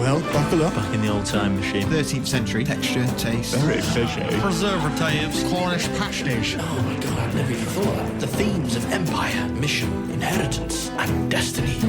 well, buckle up. Back in the old time machine. 13th century, texture, taste. Very fishy. Preservatives, Cornish pasties. Oh my god, I've never even thought of that. The themes of empire, mission, inheritance, and destiny.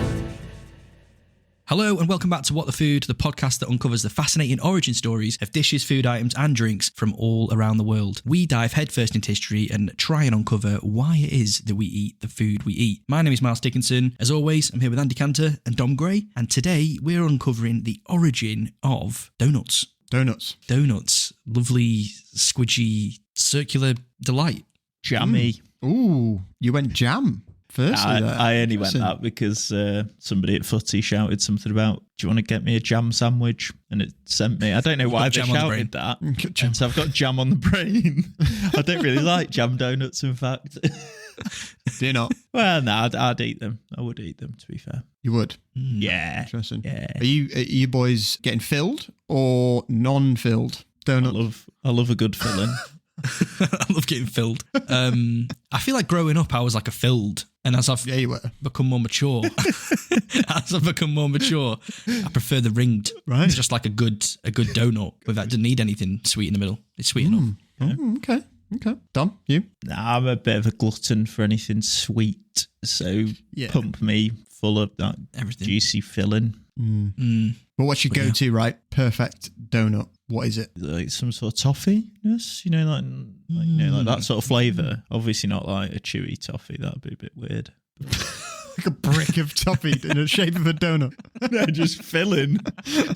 Hello and welcome back to What the Food, the podcast that uncovers the fascinating origin stories of dishes, food items and drinks from all around the world. We dive headfirst into history and try and uncover why it is that we eat the food we eat. My name is Miles Dickinson. As always, I'm here with Andy Cantor and Dom Gray, and today we're uncovering the origin of doughnuts. Doughnuts. Lovely, squidgy, circular delight. Jammy. Ooh, you went jam. I only went that because somebody at Footy shouted something about, do you want to get me a jam sandwich? And it sent me, I don't know why they shouted that. And so I've got jam on the brain. I don't really like jam donuts, in fact. Do you not? Well, no, I'd eat them. I would eat them, to be fair. You would? Yeah. Interesting. Yeah. Are you boys getting filled or non-filled donuts? I love a good filling. I love getting filled. I feel like growing up I was like a filled, and as I've become more mature, I prefer the ringed. Right. It's just like a good donut without doesn't need anything sweet in the middle. It's sweet enough. Okay. Dom, you? Nah, I'm a bit of a glutton for anything sweet, so pump me full of that Everything. juicy filling. Well, what's your go-to, right? Perfect donut. What is it? Like some sort of toffee-ness, like that sort of flavour. Obviously not like a chewy toffee, that'd be a bit weird. Like a brick of toffee in the shape of a donut. No, just filling.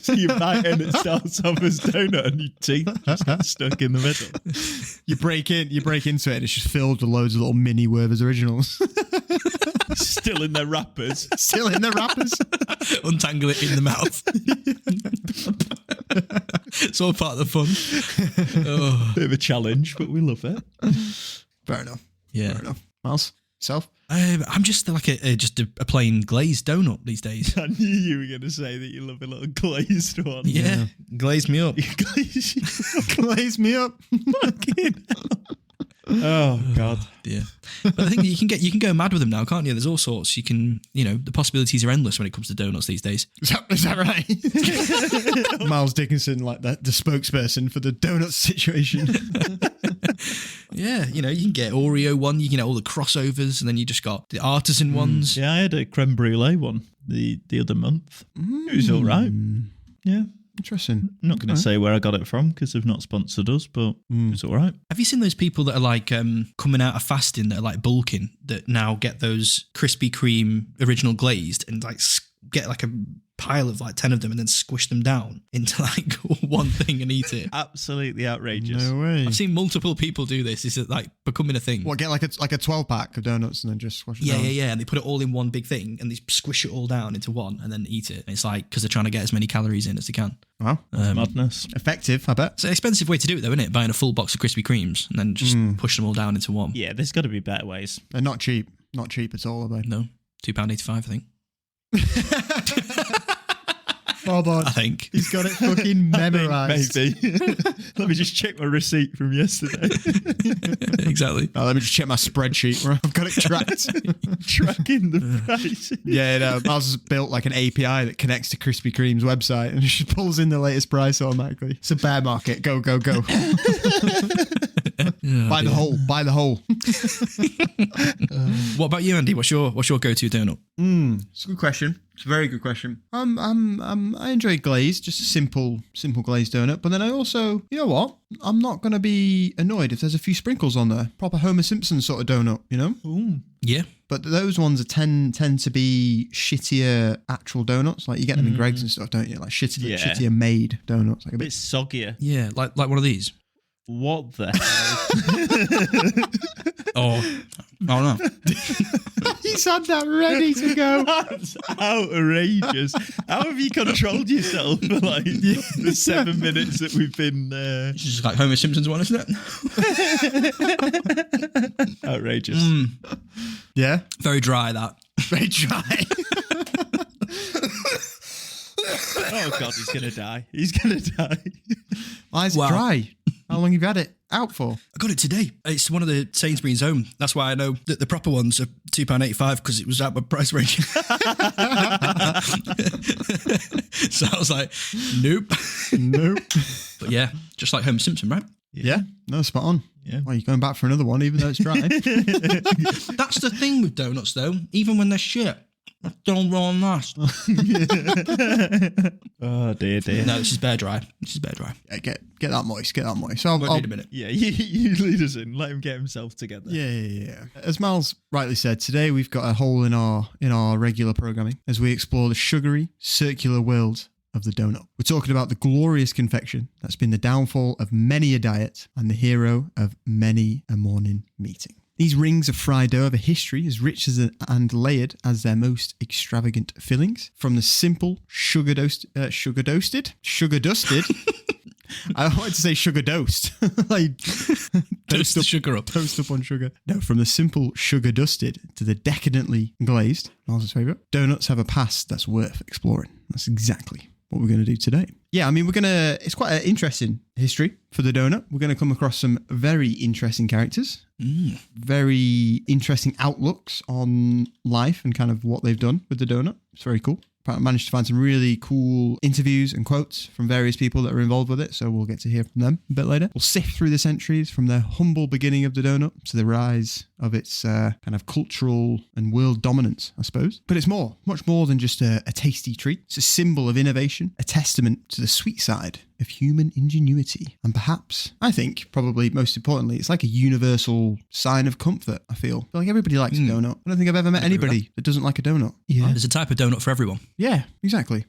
So you bite and it starts off as donut and your teeth just get stuck in the middle. You break into it and it's just filled with loads of little mini Werther's Originals. Still in their wrappers. Untangle it in the mouth. It's all part of the fun. Bit of a challenge, but we love it. Fair enough. Yeah. Fair enough. Miles, yourself? I'm just like a plain glazed donut these days. I knew you were going to say that you love a little glazed one. Yeah. Glaze me up. Glaze me up. Fucking oh God. Yeah. But I think you can go mad with them now, can't you? There's all sorts. You can, the possibilities are endless when it comes to donuts these days. Is that right? Miles Dickinson, like the spokesperson for the donut situation. Yeah, you can get Oreo one, you can get all the crossovers, and then you just got the artisan ones. Yeah, I had a creme brulee one the other month. It was all right. Yeah. Interesting. I'm not going to say where I got it from because they've not sponsored us, but it's all right. Have you seen those people that are like coming out of fasting that are like bulking that now get those Krispy Kreme original glazed and like get like a pile of like 10 of them and then squish them down into like one thing and eat it? Absolutely outrageous. No way. I've seen multiple people do this. Is it like becoming a thing? What, get like a 12-pack of donuts and then just squash it down? Yeah. And they put it all in one big thing and they squish it all down into one and then eat it. And it's like because they're trying to get as many calories in as they can. Wow. Madness. Effective, I bet. It's an expensive way to do it though, isn't it? Buying a full box of Krispy Kremes and then just push them all down into one. Yeah, there's got to be better ways. They're not cheap. Not cheap at all, are they? No. £2.85, I think. Hold on. I think. He's got it fucking memorised. Maybe. Let me just check my receipt from yesterday. Exactly. Oh, let me just check my spreadsheet. I've got it tracked. Tracking the price. Yeah, Miles has built like an API that connects to Krispy Kreme's website and just pulls in the latest price automatically. It's a bear market. Go. Buy the whole. What about you, Andy? What's your go-to donut? It's a good question. It's a very good question. I enjoy glazed, just a simple glazed donut. But then I also, you know what? I'm not going to be annoyed if there's a few sprinkles on there. Proper Homer Simpson sort of donut, Ooh. Yeah. But those ones tend to be shittier actual donuts. Like you get them in Greggs and stuff, don't you? Like shittier made donuts. Like A bit soggier. Yeah, like one of these. What the hell? Oh no. He's had that ready to go. That's outrageous. How have you controlled yourself for like the 7 minutes that we've been there? It's just like Homer Simpson's one, isn't it? Outrageous. Yeah. Very dry, that. Very dry. Oh God, he's going to die. He's going to die. Why is it dry? How long have you had it out for? I got it today. It's one of the Sainsbury's Home. That's why I know that the proper ones are £2.85 because it was at my price range. So I was like, nope. But yeah, just like Homer Simpson, right? Yeah. No, spot on. Yeah. Well, you're going back for another one, even though it's dry. That's the thing with donuts, though. Even when they're shit, they don't roll nice. Oh, dear. No, this is bare dry. Yeah, get that moist. So I'll need a minute. Yeah, you lead us in. Let him get himself together. Yeah. As Mal's rightly said, today we've got a hole in our regular programming as we explore the sugary, circular world of the donut. We're talking about the glorious confection that's been the downfall of many a diet and the hero of many a morning meeting. These rings of fried dough have a history as rich and layered as their most extravagant fillings. From the simple sugar dusted. I wanted to say sugar dosed. Like Toast the sugar up. Toast up on sugar. No, from the simple sugar dusted to the decadently glazed, Miles' favourite, donuts have a past that's worth exploring. That's exactly what we're going to do today. Yeah, I mean, it's quite an interesting history for the donut. We're going to come across some very interesting characters, very interesting outlooks on life and kind of what they've done with the donut. It's very cool. I managed to find some really cool interviews and quotes from various people that are involved with it, so we'll get to hear from them a bit later. We'll sift through the centuries from the humble beginning of the donut to the rise of its kind of cultural and world dominance, I suppose. But it's much more than just a tasty treat. It's a symbol of innovation, a testament to the sweet side of human ingenuity. And perhaps, I think, probably most importantly, it's like a universal sign of comfort, I feel like everybody likes a donut. I don't think I've ever met anybody that doesn't like a donut. Yeah. There's a type of donut for everyone. Yeah, exactly.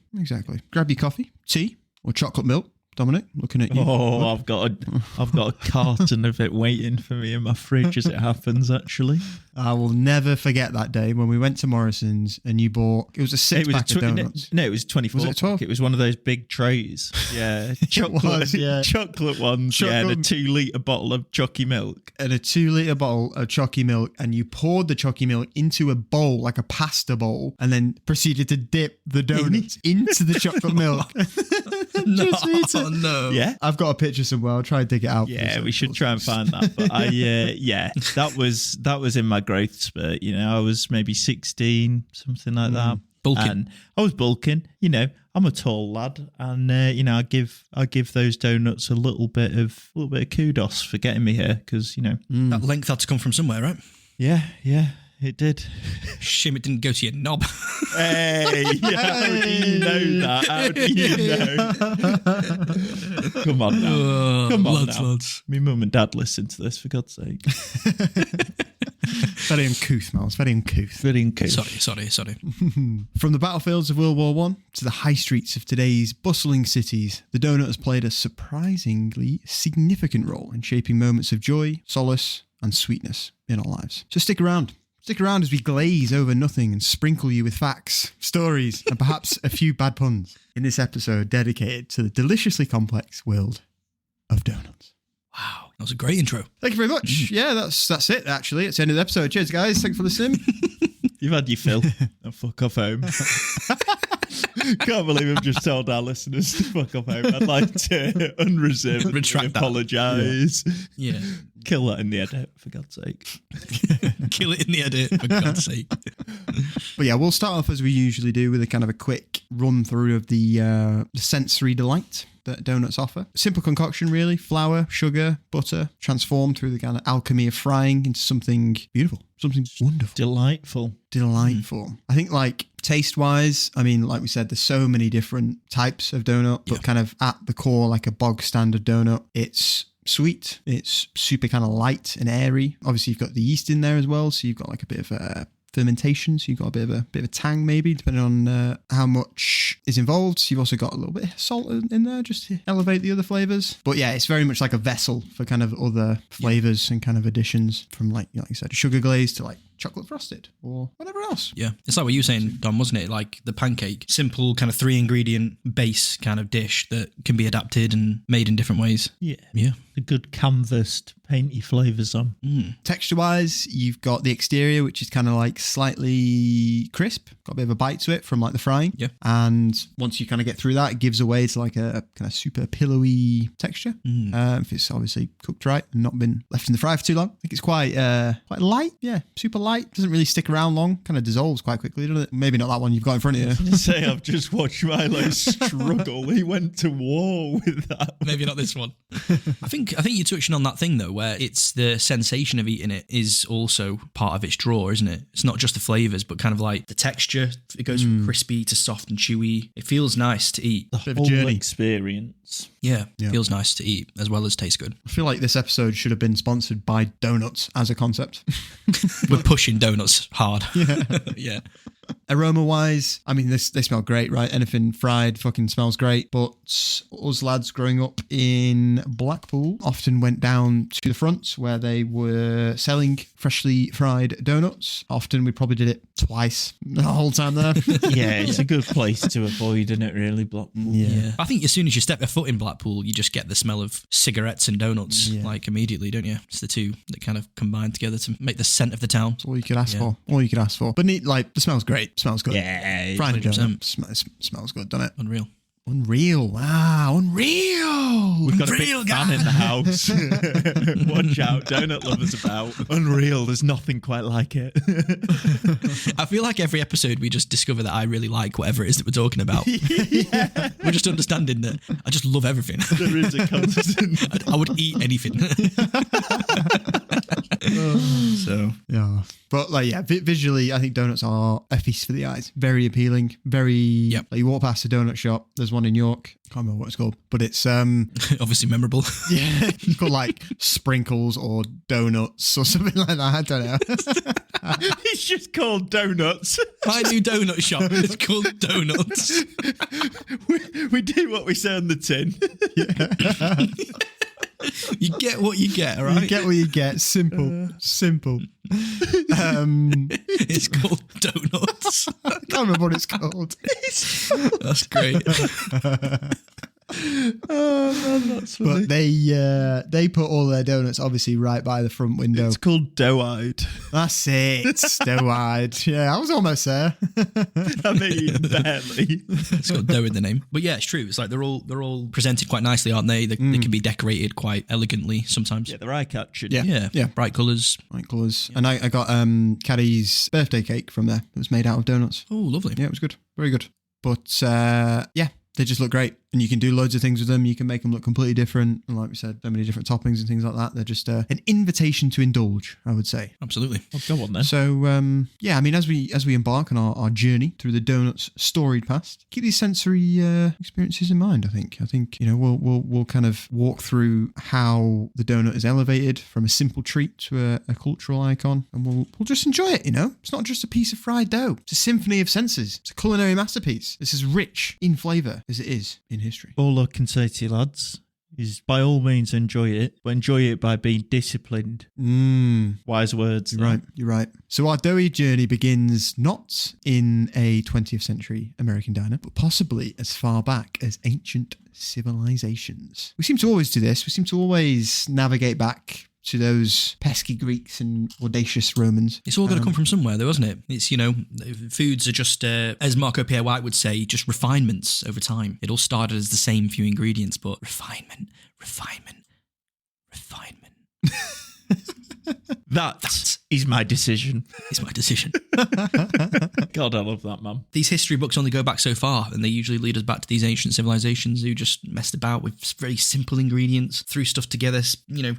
Grab your coffee, tea, or chocolate milk. Dominic, looking at you. Oh, I've got a carton of it waiting for me in my fridge as it happens, actually. I will never forget that day when we went to Morrison's and you bought, it was a six-pack of donuts. No, it was 24. Was it 12? It was one of those big trays. Yeah. Chocolate ones. Yeah, and a 2-litre bottle of chalky milk. And a 2-litre bottle of chalky milk, and you poured the chalky milk into a bowl, like a pasta bowl, and then proceeded to dip the donuts into the chocolate milk. Oh no! Yeah, I've got a picture somewhere. I'll try and dig it out. Yeah, we should try and find that. But that was in my growth spurt. You know, I was maybe 16, something like that. Bulking. And I was bulking. You know, I'm a tall lad, and you know, I give those donuts a little bit of kudos for getting me here, because you know that length had to come from somewhere, right? Yeah. It did. Shame it didn't go to your knob. Hey, how do you know that? How do you know? Come on now. Come on now. Lads. My mum and dad listen to this, for God's sake. Very uncouth, Miles. Very uncouth. Sorry. From the battlefields of World War I to the high streets of today's bustling cities, the donut has played a surprisingly significant role in shaping moments of joy, solace, and sweetness in our lives. So stick around. Stick around as we glaze over nothing and sprinkle you with facts, stories, and perhaps a few bad puns in this episode dedicated to the deliciously complex world of donuts. Wow, that was a great intro. Thank you very much. Yeah, that's it, actually. It's the end of the episode. Cheers, guys. Thanks for listening. You've had your fill. Now fuck off home. Can't believe I've just told our listeners to fuck off home. I'd like to unreservedly apologise. Yeah. Kill that in the edit, for God's sake. Kill it in the edit, for God's sake. But yeah, we'll start off as we usually do with a kind of a quick run through of the sensory delight that donuts offer. Simple concoction, really. Flour, sugar, butter, transformed through the kind of alchemy of frying into something beautiful, something wonderful. Delightful. I think, like, taste-wise, I mean, like we said, there's so many different types of donut, but kind of at the core, like a bog standard donut, it's sweet, it's super kind of light and airy. Obviously, you've got the yeast in there as well, so you've got like a bit of fermentation, so you've got a bit of a tang, maybe, depending on how much is involved. So you've also got a little bit of salt in there just to elevate the other flavors. But yeah, it's very much like a vessel for kind of other flavors and kind of additions, from like you said, sugar glaze to like chocolate frosted or whatever else. Yeah. It's like what you were saying, Dom, wasn't it? Like the pancake, simple kind of 3-ingredient base kind of dish that can be adapted and made in different ways. Yeah. Yeah. The good canvassed, painty flavours on. Texture-wise, you've got the exterior, which is kind of like slightly crisp, got a bit of a bite to it from like the frying. Yeah. And once you kind of get through that, it gives away to like a kind of super pillowy texture. If it's obviously cooked right and not been left in the fry for too long. I think it's quite light. Yeah, super light. Doesn't really stick around long. Kind of dissolves quite quickly, doesn't it? Maybe not that one you've got in front of you. I say I've just watched Milo struggle. He went to war with that. Maybe not this one. I think you're touching on that thing though, where it's the sensation of eating it is also part of its draw, isn't it? It's not just the flavors, but kind of like the texture. It goes from crispy to soft and chewy. It feels nice to eat. The whole experience. Yeah, feels nice to eat as well as taste good. I feel like this episode should have been sponsored by doughnuts as a concept. We're pushing doughnuts hard. Yeah. Aroma-wise, I mean, they smell great, right? Anything fried fucking smells great. But us lads growing up in Blackpool often went down to the front where they were selling freshly fried doughnuts. Often we probably did it twice the whole time there. Yeah, it's a good place to avoid, isn't it, really, Blackpool? Yeah. I think as soon as you step your foot in Blackpool, you just get the smell of cigarettes and donuts, like immediately, don't you? It's the two that kind of combine together to make the scent of the town. That's all you could ask for. All you could ask for. But the smell's great. Smells good. Yeah. Fried donut smells good, doesn't it? Unreal. Wow, unreal. We've got a big fan in the house. Watch out, donut lovers about. Unreal, there's nothing quite like it. I feel like every episode we just discover that I really like whatever it is that we're talking about. We're just understanding that I just love everything. There is a constant. I would eat anything. So, yeah. But visually, I think donuts are a feast for the eyes. Very appealing. Very. Like you walk past a donut shop. There's one in York. Can't remember what it's called, but it's obviously memorable. Yeah, it's called like Sprinkles or Donuts or something like that. I don't know. It's just called Donuts. My new donut shop is called Donuts. We do what we say on the tin. Yeah. You get what you get, all right? You get what you get. Simple. It's called Donuts. I can't remember what it's called. That's great. Oh man, that's funny. But they put all their donuts obviously right by the front window. It's called dough-eyed. That's it. Dough-eyed. Yeah, I was almost there. I mean, barely. It's got dough in the name. But yeah, it's true. It's like they're all presented quite nicely, aren't they? They can be decorated quite elegantly sometimes. Yeah, they're eye-catching. Yeah. Bright colours. And I got Caddy's birthday cake from there. It was made out of donuts. Oh, lovely. Yeah, it was good. Very good. But they just look great. And you can do loads of things with them. You can make them look completely different. And like we said, so many different toppings and things like that. They're just an invitation to indulge, I would say. Absolutely. Oh, go on then. So, I mean, as we embark on our journey through the donuts storied past, keep these sensory experiences in mind, I think. We'll kind of walk through how the donut is elevated from a simple treat to a cultural icon. And we'll just enjoy it, It's not just a piece of fried dough. It's a symphony of senses. It's a culinary masterpiece. It's as rich in flavour as it is in history. All I can say to you lads is by all means enjoy it, but enjoy it by being disciplined. Wise words. You're right. So our doughy journey begins not in a 20th century American diner, but possibly as far back as ancient civilizations. We seem to always do this. We seem to always navigate back to those pesky Greeks and audacious Romans. It's all got to come from somewhere, though, isn't it? It's, foods are just, as Marco Pierre White would say, just refinements over time. It all started as the same few ingredients, but refinement. That is my decision. It's my decision. God, I love that, man. These history books only go back so far, and they usually lead us back to these ancient civilizations who just messed about with very simple ingredients, threw stuff together,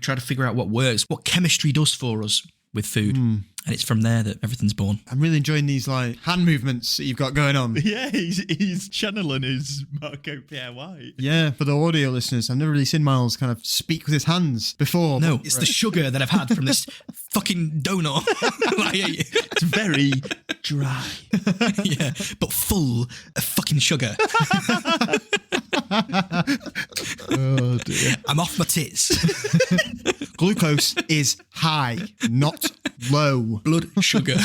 try to figure out what works, what chemistry does for us with food. And it's from there that everything's born. I'm really enjoying these hand movements that you've got going on. Yeah, he's channeling his Marco Pierre White. Yeah, for the audio listeners, I've never really seen Miles kind of speak with his hands before. No, it's the sugar that I've had from this fucking donut. It's very dry. Yeah, but full of fucking sugar. Oh dear. I'm off my tits. Glucose is high, not Low. Blood sugar.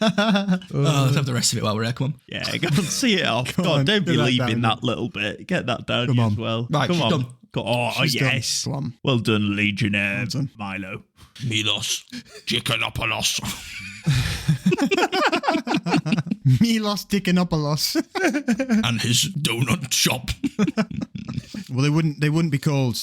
Let's have the rest of it while we're here. Come on. Yeah, go on, see it off. God, don't be leaving that little bit. Get that down Come on. as well. Right, come she's on. done. Oh, She's yes. done. Go on. Well done, Legionnaire. Well done. Milo. Milos. Chickenopoulos. Milos Dickinopoulos. And his donut shop. Well, they wouldn't be called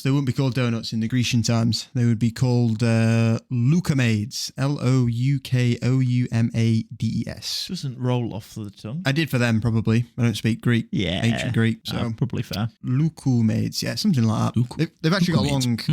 donuts in the Grecian times. They would be called Loukoumedes. Loukoumedes. Doesn't roll off the tongue. I did for them, probably. I don't speak Greek. Yeah. Ancient Greek. So probably fair. Loukoumedes. Yeah, something like that. They've actually got a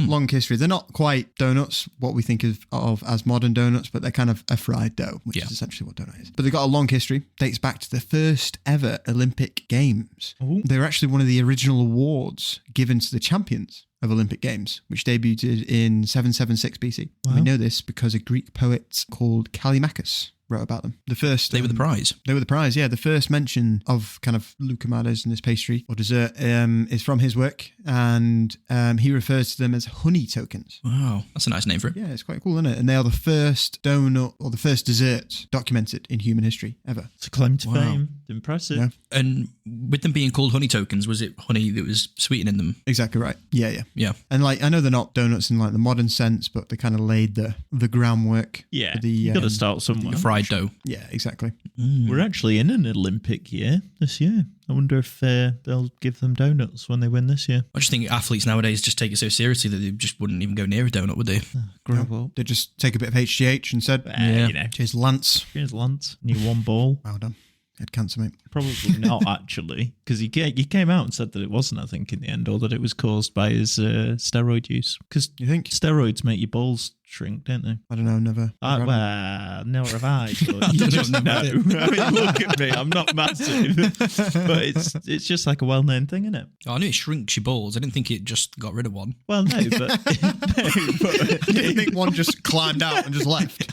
long history. They're not quite donuts, what we think of as modern donuts, but they're kind of a fried dough, which is essentially what donut is. But they've got a long history. Dates back to the first ever Olympic Games. Ooh. They were actually one of the original awards given to the champions of Olympic Games, which debuted in 776 BC. Wow. We know this because a Greek poet called Callimachus wrote about them. The first They were the prize. They were the prize, yeah. The first mention of kind of Loukoumedes in this pastry or dessert is from his work, and he refers to them as honey tokens. Wow, that's a nice name for it. Yeah, it's quite cool, isn't it? And they are the first donut or the first dessert documented in human history ever. It's a claim to Wow. fame. Impressive. Yeah. And with them being called honey tokens, was it honey that was sweetening them? Exactly right. Yeah. Yeah. And like, I know they're not donuts in like the modern sense, but they kind of laid the groundwork. Yeah. for the, You got to start somewhere. Fried dough. Yeah, exactly. We're actually in an Olympic year this year. I wonder if they'll give them donuts when they win this year. I just think athletes nowadays just take it so seriously that they just wouldn't even go near a donut, would they? Grow up. They just take a bit of HGH and said, Yeah. You know. cheers, Lance. Cheers, Lance. And you won ball. Well done. Had cancer, mate. Probably not, actually, because he came out and said that it wasn't, I think, in the end, or that it was caused by his steroid use. Because You think? steroids make your balls shrink, don't they? I don't know, never. Well, never have I. But you don't just know. know. I mean, look at me. I'm not massive. But it's just like a well-known thing, isn't it? Oh, I knew it shrinks your balls. I didn't think it just got rid of one. Well, no, but... I didn't think one just climbed out and just left.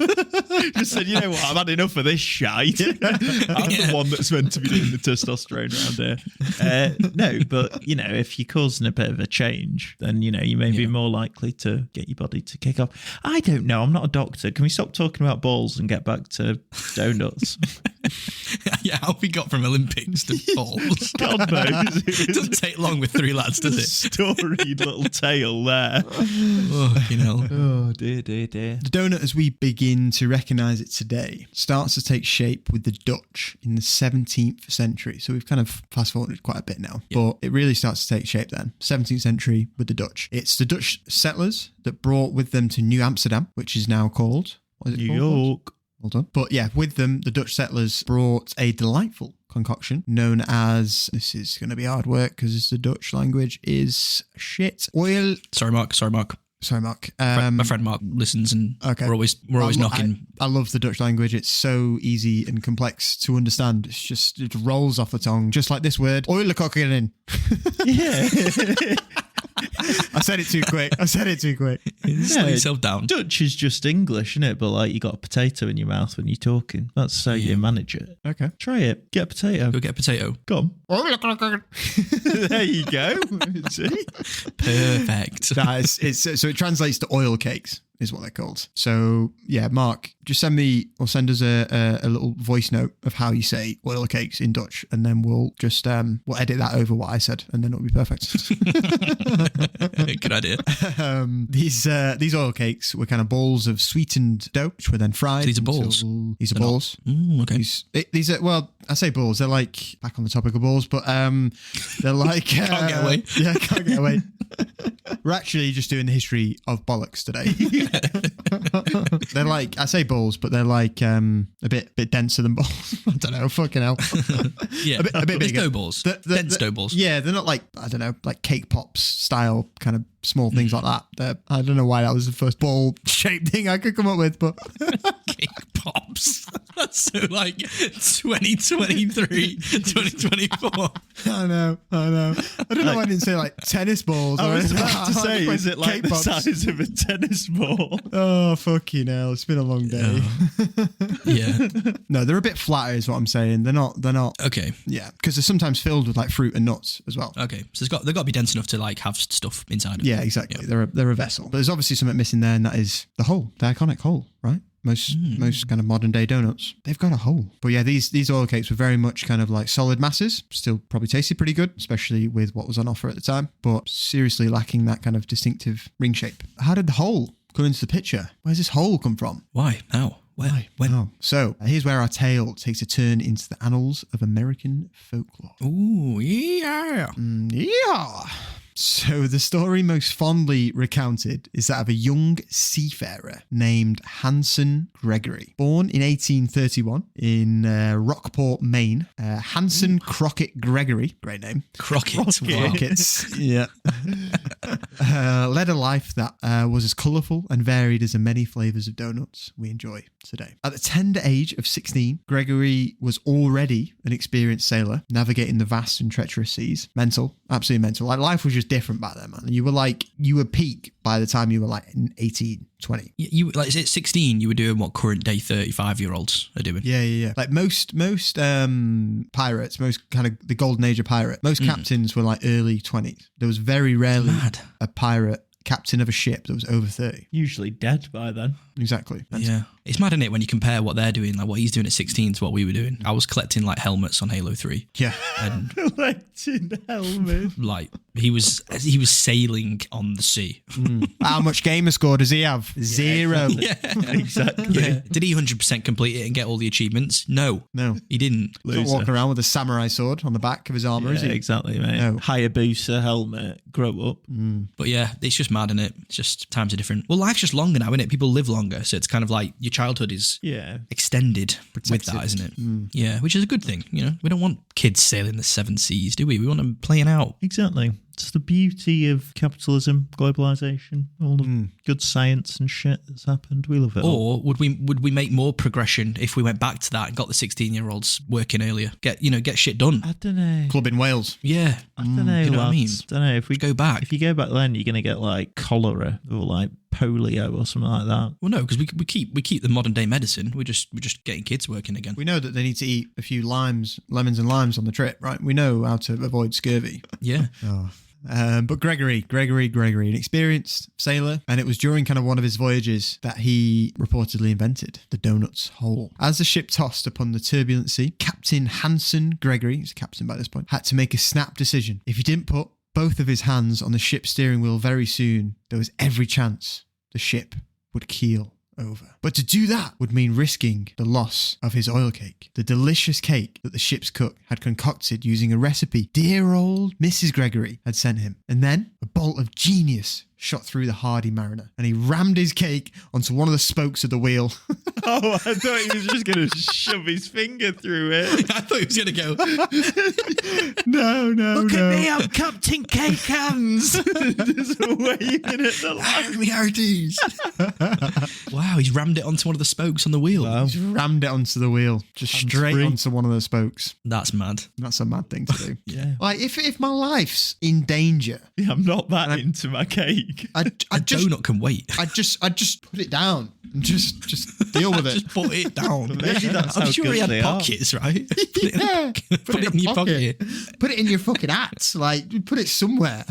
just said, you know what, I've had enough of this shite. I'm the one that's meant to be doing the testosterone around here. No, but, you know, if you're causing a bit of a change, then, you know, you may be more likely to get your body to kick off. I don't know. I'm not a doctor. Can we stop talking about balls and get back to donuts? Yeah, how we got from Olympics to balls. God knows. It doesn't take long with three lads, does it? Storied little tale there. Oh, you know. Oh, dear, dear, dear. The donut, as we begin to recognise it today, starts to take shape with the Dutch in the 17th century. So we've kind of fast forwarded quite a bit now, but it really starts to take shape then. 17th century with the Dutch. It's the Dutch settlers that brought with them to New Amsterdam, which is now called... What is it New called? York. Well done. But yeah, with them, the Dutch settlers brought a delightful concoction known as, this is going to be hard work because the Dutch language is shit. Oil. Sorry, Mark. Sorry, Mark. My friend Mark listens, and Okay. we're always knocking. I love the Dutch language. It's so easy and complex to understand. It's just, it rolls off the tongue, just like this word. Oilekokkenen. Yeah. I said it too quick. Slow yourself down. Dutch is just English, isn't it? But like you got a potato in your mouth when you're talking. That's how you manage it. Okay. Try it. Get a potato. Go get a potato. Go on. There you go. See? Perfect. So it translates to oil cakes, is what they're called. So yeah, Mark, just send us a little voice note of how you say oil cakes in Dutch, and then we'll just we'll edit that over what I said, and then it'll be perfect. Good idea. These oil cakes were kind of balls of sweetened dough, which were then fried. So these are balls? These are They're not- balls. Okay. These are, well, I say balls. They're like, back on the topic of balls, but they're like... Can't get away. Yeah, can't get away. We're actually just doing the history of bollocks today. They're like, I say balls, but they're like a bit denser than balls. I don't know, fucking hell. Yeah. A bit It's bigger. dough balls. Dense dough balls. Yeah, they're not like, I don't know, like cake pops style kind of small things like that. I don't know why that was the first ball-shaped thing I could come up with, but... Cake pops. That's so like 2023, 2024. I know. I don't know why I didn't say like tennis balls. I or was anything. about to say, is it like the size of a tennis ball? Oh, fucking hell. It's been a long day. Yeah. No, they're a bit flatter is what I'm saying. They're not. Okay. Yeah, because they're sometimes filled with like fruit and nuts as well. Okay. So they've got to be dense enough to like have stuff inside of Yeah, them. exactly. Yeah. They're a vessel. But there's obviously something missing there, and that is the hole, the iconic hole, right? Most kind of modern day donuts, they've got a hole. But yeah, these oil cakes were very much kind of like solid masses. Still probably tasted pretty good, especially with what was on offer at the time. But seriously lacking that kind of distinctive ring shape. How did the hole come into the picture? Where's this hole come from? Why? How? Where? Why? When? Oh. So here's where our tale takes a turn into the annals of American folklore. Ooh, yeah. Yeah. So the story most fondly recounted is that of a young seafarer named Hanson Gregory. Born in 1831 in Rockport, Maine. Hanson Crockett Gregory, great name. Crockett. Crockets, yeah. Led a life that was as colourful and varied as the many flavours of donuts we enjoy today. At the tender age of 16, Gregory was already an experienced sailor, navigating the vast and treacherous seas. Mental, absolutely mental. Like life was just different back then, man. You were peak by the time you were like 18, 20. You like at 16, you were doing what current day 35-year-olds are doing. Yeah. Like most pirates, most kind of the golden age of pirate, most captains were like early 20s. There was very rarely a pirate captain of a ship that was over 30. Usually dead by then. Exactly. Yeah. It's mad, isn't it, when you compare what they're doing, like what he's doing at 16 to what we were doing. I was collecting like helmets on Halo 3. Yeah. And Collecting helmets. like he was sailing on the sea. How much gamer score does he have? Zero. Yeah. Exactly. Yeah. Did he 100% complete it and get all the achievements? No, he didn't. He's not walking around with a samurai sword on the back of his armour, is he? Exactly, mate. No. Hayabusa helmet, grow up. But yeah, it's just mad, isn't it? It's just times are different. Well, life's just longer now, isn't it? People live longer, so it's kind of like your childhood is extended with that, isn't it? Yeah, which is a good thing. You know, we don't want kids sailing the seven seas, do we? We want them playing out. Exactly. It's the beauty of capitalism, globalization, all the good science and shit that's happened. We love it. Or would we make more progression if we went back to that and got the 16-year-olds working earlier? Get shit done. I don't know. Club in Wales. Yeah. I don't know. You know what I mean? I don't know. If we go back. If you go back then, you're going to get like cholera or like polio or something like that. Well, no, because we keep the modern day medicine. We're just getting kids working again. We know that they need to eat a few lemons and limes on the trip, right? We know how to avoid scurvy. Yeah. But Gregory, an experienced sailor, and it was during kind of one of his voyages that he reportedly invented the donuts hole. As the ship tossed upon the turbulent sea, Captain Hanson Gregory, he's a captain by this point, had to make a snap decision. If he didn't put both of his hands on the ship's steering wheel very soon, there was every chance the ship would keel over. But to do that would mean risking the loss of his oil cake, the delicious cake that the ship's cook had concocted using a recipe dear old Mrs. Gregory had sent him. And then a bolt of genius shot through the hardy mariner, and he rammed his cake onto one of the spokes of the wheel. Oh, I thought he was just going to shove his finger through it. I thought he was going to go. No. Look at me, I'm Captain Cake Hands. Just waving at the light. Me hearties. Wow, he's rammed it onto one of the spokes on the wheel. Wow. He's rammed it onto the wheel, just straight free. onto one of the spokes. That's mad. That's a mad thing to do. Yeah. Like, if my life's in danger, Yeah, I'm not that into my cake. I just Donut can wait. I just put it down and just deal with it. Just put it down. Maybe that's I'm how sure good he had they are. pockets, right? Yeah, Put it in your pocket. Put it in your fucking hat. Like, put it somewhere.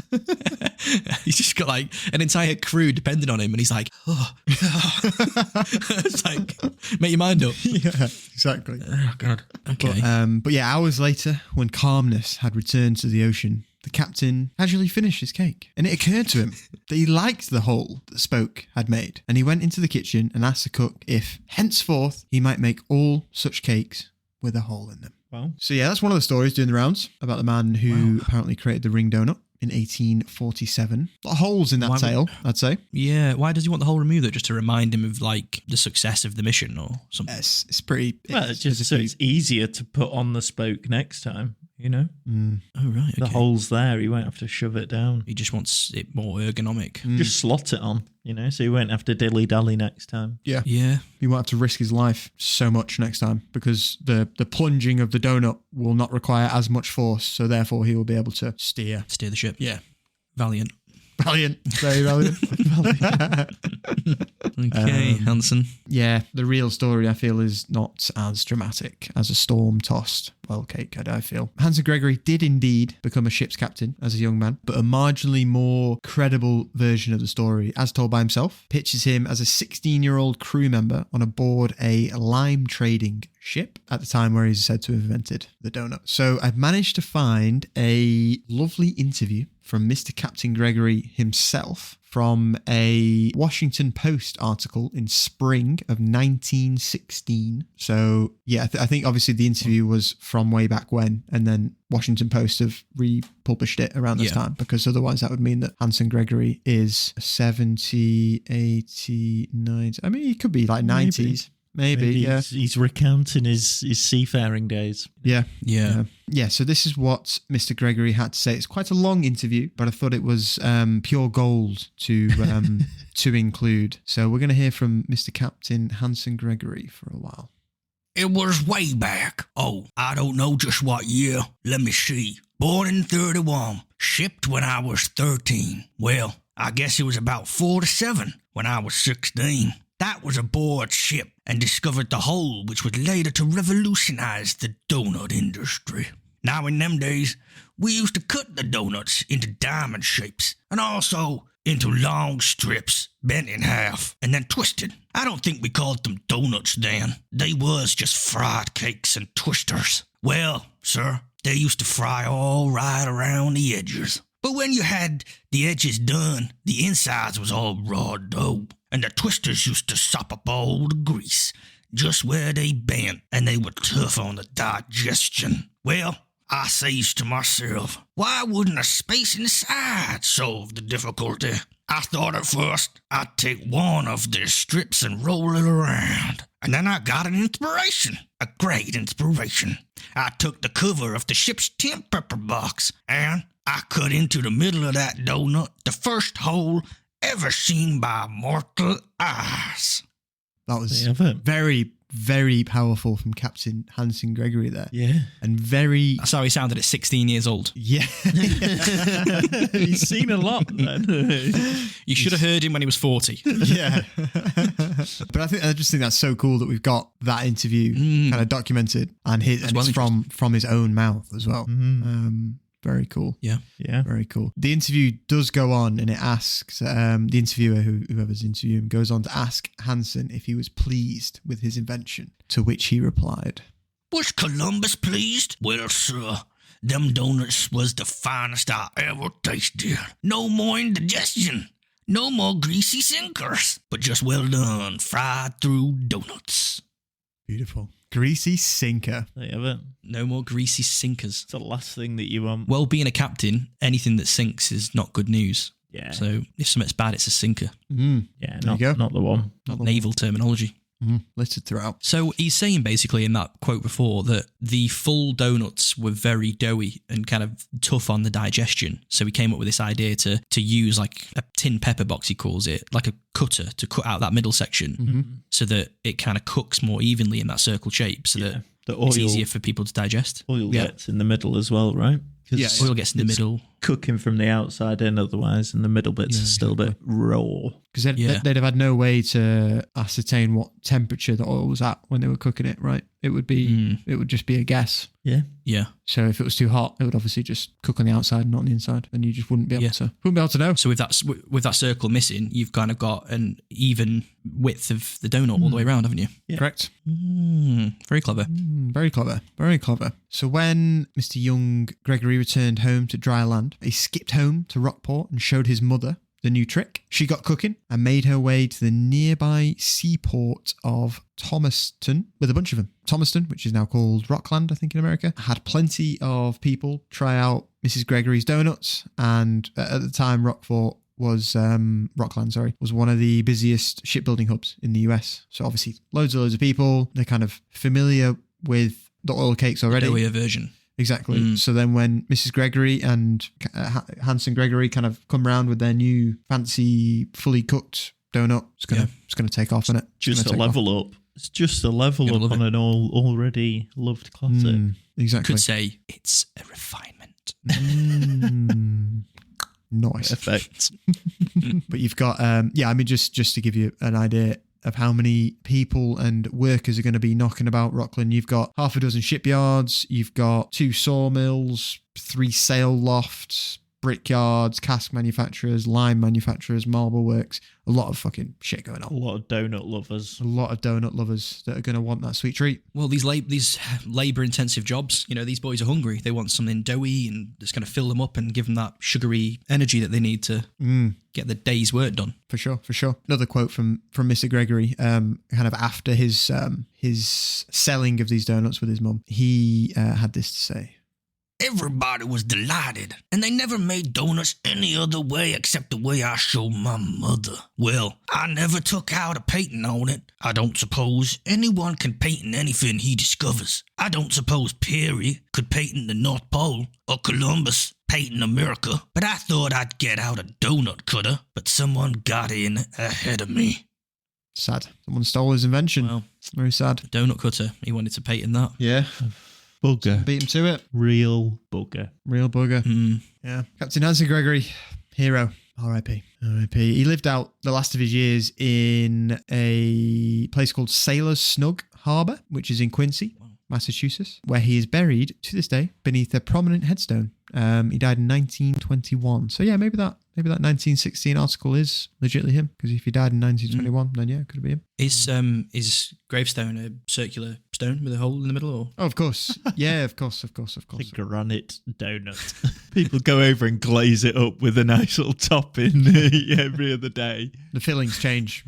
He's just got like an entire crew depending on him, and he's like, oh. It's like, make your mind up. Yeah, exactly. Oh God. Okay. But yeah, hours later, when calmness had returned to the ocean, the captain casually finished his cake, and it occurred to him that he liked the hole that Spoke had made, and he went into the kitchen and asked the cook if, henceforth, he might make all such cakes with a hole in them. Wow. So yeah, that's one of the stories doing the rounds about the man who apparently created the ring donut in 1847. A lot of holes in that tale, I'd say. Yeah. Why does he want the hole removed? Though, just to remind him of like the success of the mission or something? It's pretty... Well, it's just so it's easier to put on the spoke next time. you know? Oh, right. Okay. The hole's there. He won't have to shove it down. He just wants it more ergonomic. Just slot it on, you know, so he won't have to dilly-dally next time. Yeah. Yeah. He won't have to risk his life so much next time because the plunging of the donut will not require as much force, so therefore he will be able to steer the ship. Yeah. Valiant. Valiant. Very valiant. Okay, Hanson. Yeah, the real story, I feel, is not as dramatic as a storm-tossed well cake, I feel. Hanson Gregory did indeed become a ship's captain as a young man, but a marginally more credible version of the story, as told by himself, pictures him as a 16-year-old crew member on aboard a lime trading ship at the time where he's said to have invented the donut. So I've managed to find a lovely interview from Mr. Captain Gregory himself from a Washington Post article in spring of 1916. So, yeah, I think obviously the interview was from way back when, and then Washington Post have republished it around this time, because otherwise that would mean that Hanson Gregory is 70, 80, 90. I mean, he could be like 90s. Maybe, yeah. He's recounting his seafaring days. Yeah. Yeah. So this is what Mr. Gregory had to say. It's quite a long interview, but I thought it was pure gold to include. So we're going to hear from Mr. Captain Hanson Gregory for a while. It was way back. Oh, I don't know just what year. Let me see. Born in 31. Shipped when I was 13. Well, I guess it was about 4 to 7 when I was 16. That was aboard ship and discovered the hole which was later to revolutionize the donut industry. Now in them days, we used to cut the donuts into diamond shapes and also into long strips, bent in half and then twisted. I don't think we called them donuts then. They was just fried cakes and twisters. Well, sir, they used to fry all right around the edges. But when you had the edges done, the insides was all raw dough. And the twisters used to sop up all the grease, just where they bent, and they were tough on the digestion. Well, I says to myself, why wouldn't a space inside solve the difficulty? I thought at first I'd take one of the strips and roll it around. And then I got an inspiration, a great inspiration. I took the cover of the ship's tin pepper box, and I cut into the middle of that donut the first hole ever seen by mortal eyes. That was very, very powerful from Captain Hanson Gregory there. Yeah. And very... That's how he sounded at 16 years old. Yeah. He's seen a lot then. You should have heard him when he was 40. Yeah. But I just think that's so cool that we've got that interview kind of documented and it's from his own mouth as well. Very cool. Yeah. Very cool. The interview does go on and it asks, the interviewer, whoever's interviewing, goes on to ask Hanson if he was pleased with his invention, to which he replied, Was Columbus pleased? Well, sir, them donuts was the finest I ever tasted. No more indigestion. No more greasy sinkers, but just well done, fried through donuts. Beautiful. Greasy sinker. There you have it. No more greasy sinkers. It's the last thing that you want. Well, being a captain, anything that sinks is not good news. Yeah. So if something's bad, it's a sinker. Yeah, not the one. Not naval terminology. Littered throughout. So he's saying basically in that quote before that the full donuts were very doughy and kind of tough on the digestion. So he came up with this idea to use like a tin pepper box, he calls it, like a cutter to cut out that middle section so that it kind of cooks more evenly in that circle shape so that it's easier for people to digest. Oil gets in the middle as well, right? Yeah, oil gets in the middle. Cooking from the outside in otherwise, and the middle bit's still a bit raw. Because they'd have had no way to ascertain what temperature the oil was at when they were cooking it, right? It would be, it would just be a guess. Yeah. Yeah. So if it was too hot, it would obviously just cook on the outside and not on the inside, and you just wouldn't be able to know. So with that circle missing, you've kind of got an even width of the donut all the way around, haven't you? Yeah. Correct. Very clever. Very clever. Very clever. So when Mr. Young Gregory returned home to dry land, he skipped home to Rockport and showed his mother the new trick. She got cooking and made her way to the nearby seaport of Thomaston with a bunch of them. Thomaston, which is now called Rockland, I think, in America, had plenty of people try out Mrs. Gregory's donuts. And at the time, Rockland, was one of the busiest shipbuilding hubs in the US. So obviously, loads of people. They're kind of familiar with the oil cakes already. The doughier version. Exactly. So then when Mrs. Gregory and Hanson Gregory kind of come round with their new fancy, fully cooked donut, it's gonna take off, isn't it? Just a level up. It's just a level up on an already loved classic. Exactly. Could say it's a refinement. Nice. Perfect. But you've got, just to give you an idea of how many people and workers are going to be knocking about Rockland, you've got half a dozen shipyards, you've got 2 sawmills, 3 sail lofts, brickyards, cask manufacturers, lime manufacturers, marble works, a lot of fucking shit going on. A lot of donut lovers. A lot of donut lovers that are going to want that sweet treat. Well, these labour-intensive jobs, these boys are hungry. They want something doughy and that's going to fill them up and give them that sugary energy that they need to get the day's work done. For sure. Another quote from Mr. Gregory, kind of after his selling of these donuts with his mum. He had this to say. Everybody was delighted, and they never made donuts any other way except the way I showed my mother. Well, I never took out a patent on it. I don't suppose anyone can patent anything he discovers. I don't suppose Peary could patent the North Pole, or Columbus patent America, but I thought I'd get out a donut cutter, but someone got in ahead of me. Sad. Someone stole his invention. Well, very sad. Donut cutter. He wanted to patent that. Yeah. Bugger. Beat him to it. Real bugger. Yeah. Captain Hanson Gregory, hero. R.I.P. R.I.P. He lived out the last of his years in a place called Sailor's Snug Harbour, which is in Quincy, Massachusetts, where he is buried to this day beneath a prominent headstone. He died in 1921. So yeah, maybe that 1916 article is legitimately him, because if he died in 1921, then yeah, it could be him. Is gravestone a circular stone with a hole in the middle? Or? Oh, of course. Yeah, of course. The granite donut. People go over and glaze it up with a nice little topping every other day. The fillings change.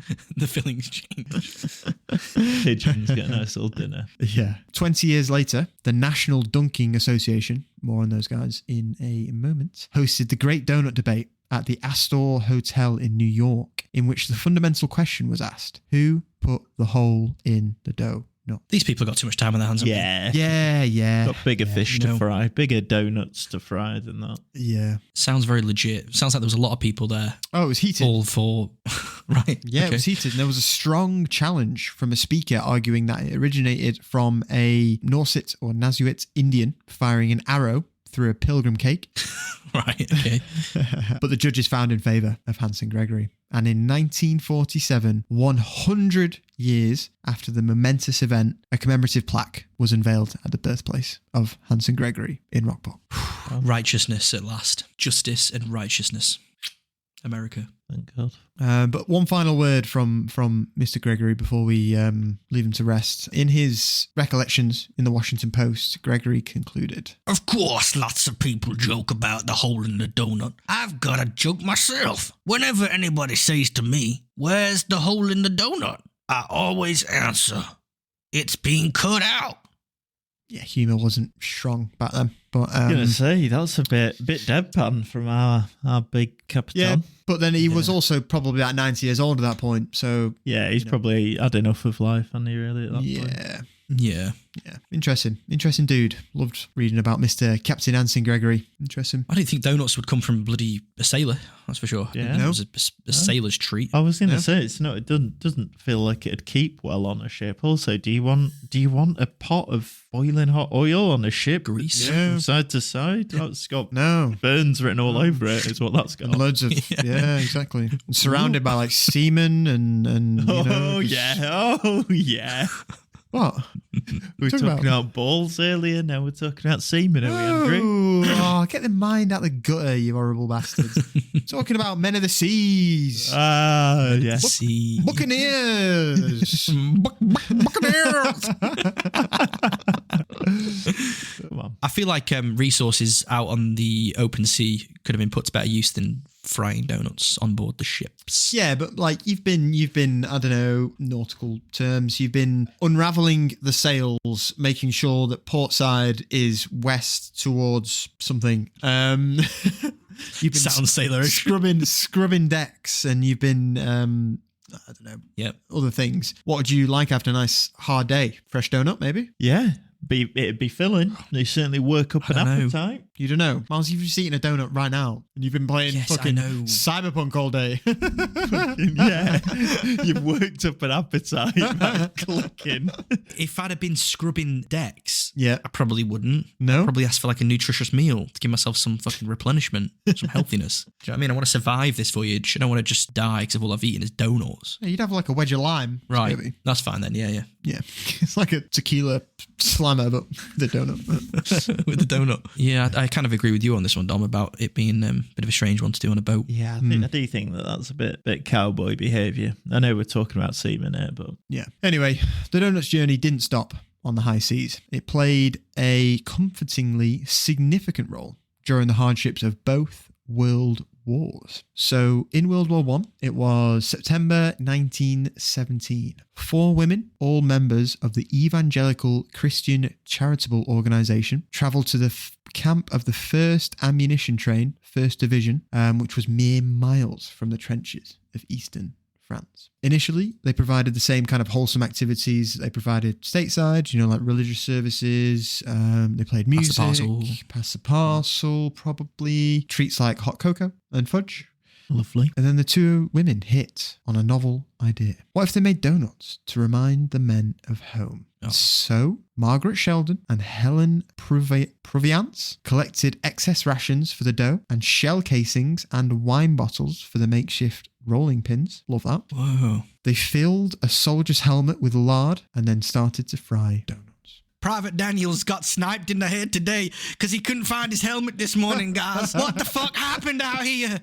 Pigeons get a nice little dinner. Yeah. 20 years later, the National Dunking Association, more on those guys in a moment, hosted the Great Donut Debate at the Astor Hotel in New York, in which the fundamental question was asked: who put the hole in the dough? No. These people got too much time on their hands. Yeah. Got bigger fish to fry, bigger donuts to fry than that. Yeah. Sounds very legit. Sounds like there was a lot of people there. Oh, it was heated. All for... Right. Yeah, okay. It was heated. And there was a strong challenge from a speaker arguing that it originated from a Nauset or Nazuit Indian firing an arrow through a pilgrim cake. Right, okay. But the judges found in favour of Hanson Gregory. And in 1947, 100 years after the momentous event, a commemorative plaque was unveiled at the birthplace of Hanson Gregory in Rockport. Righteousness at last. Justice and righteousness. America. Thank God. But one final word from Mr. Gregory before we leave him to rest. In his recollections in the Washington Post, Gregory concluded, "Of course, lots of people joke about the hole in the donut. I've got a joke myself. Whenever anybody says to me, 'Where's the hole in the donut?' I always answer, 'It's being cut out.'" Yeah, humour wasn't strong back then. But I was going to say, that's a bit deadpan from our big Capitan. Yeah, but then he was also probably about 90 years old at that point. So yeah, he's probably had enough of life, hasn't he, really, at that point? Yeah. Interesting dude. Loved reading about Mr. Captain Hanson Gregory. Interesting. I didn't think donuts would come from bloody a sailor. That's for sure. Yeah, no. It was a sailor's treat. I was going to say it's not. It doesn't feel like it'd keep well on a ship. Also, do you want a pot of boiling hot oil on a ship? Grease, from side to side. That's got no burns written all over it. Is what that's got. And loads of exactly. And surrounded by like seamen and yeah. What? We were talking about balls earlier, now we're talking about semen, are we, Andrew? Oh, get the mind out the gutter, you horrible bastards. Talking about men of the seas. Yes. Sea. Buccaneers. Buccaneers. Come on. I feel like resources out on the open sea could have been put to better use than frying donuts on board the ships. Yeah, but like you've been I don't know, nautical terms, you've been unraveling the sails, making sure that port side is west towards something. You've been Sounds sailorish. scrubbing decks, and you've been I don't know, Yep. other things. What would you like after a nice hard day? Fresh donut, maybe? Yeah. It'd be filling. They certainly work up an appetite. You don't know. Miles, you've just eaten a donut right now and you've been playing fucking Cyberpunk all day. Yeah. You've worked up an appetite by clicking. If I'd have been scrubbing decks, I probably wouldn't. No? I'd probably ask for like a nutritious meal to give myself some fucking replenishment, some healthiness. Do you know what I mean? I want to survive this voyage. I don't want to just die because of all I've eaten is donuts. Yeah, you'd have like a wedge of lime. Right. Maybe. That's fine then. Yeah. Yeah. It's like a tequila slammer, but the donut. With the donut. Yeah, I kind of agree with you on this one, Dom, about it being a bit of a strange one to do on a boat. Yeah, I do think that's a bit cowboy behaviour. I know we're talking about seamen here, but... Yeah. Anyway, the Donuts journey didn't stop on the high seas. It played a comfortingly significant role during the hardships of both world wars. So in World War I, it was September 1917. 4 women, all members of the Evangelical Christian Charitable Organization, travelled to the camp of the 1st Ammunition Train, 1st Division, which was mere miles from the trenches of eastern France. Initially, they provided the same kind of wholesome activities they provided stateside, like religious services. They played music. Pass the parcel, probably. Treats like hot cocoa and fudge. Lovely. And then the 2 women hit on a novel idea. What if they made donuts to remind the men of home? Oh. So, Margaret Sheldon and Helen Proviance collected excess rations for the dough and shell casings and wine bottles for the makeshift rolling pins. Love that. Whoa. They filled a soldier's helmet with lard and then started to fry donuts. Private Daniels got sniped in the head today because he couldn't find his helmet this morning, guys. What the fuck happened out here?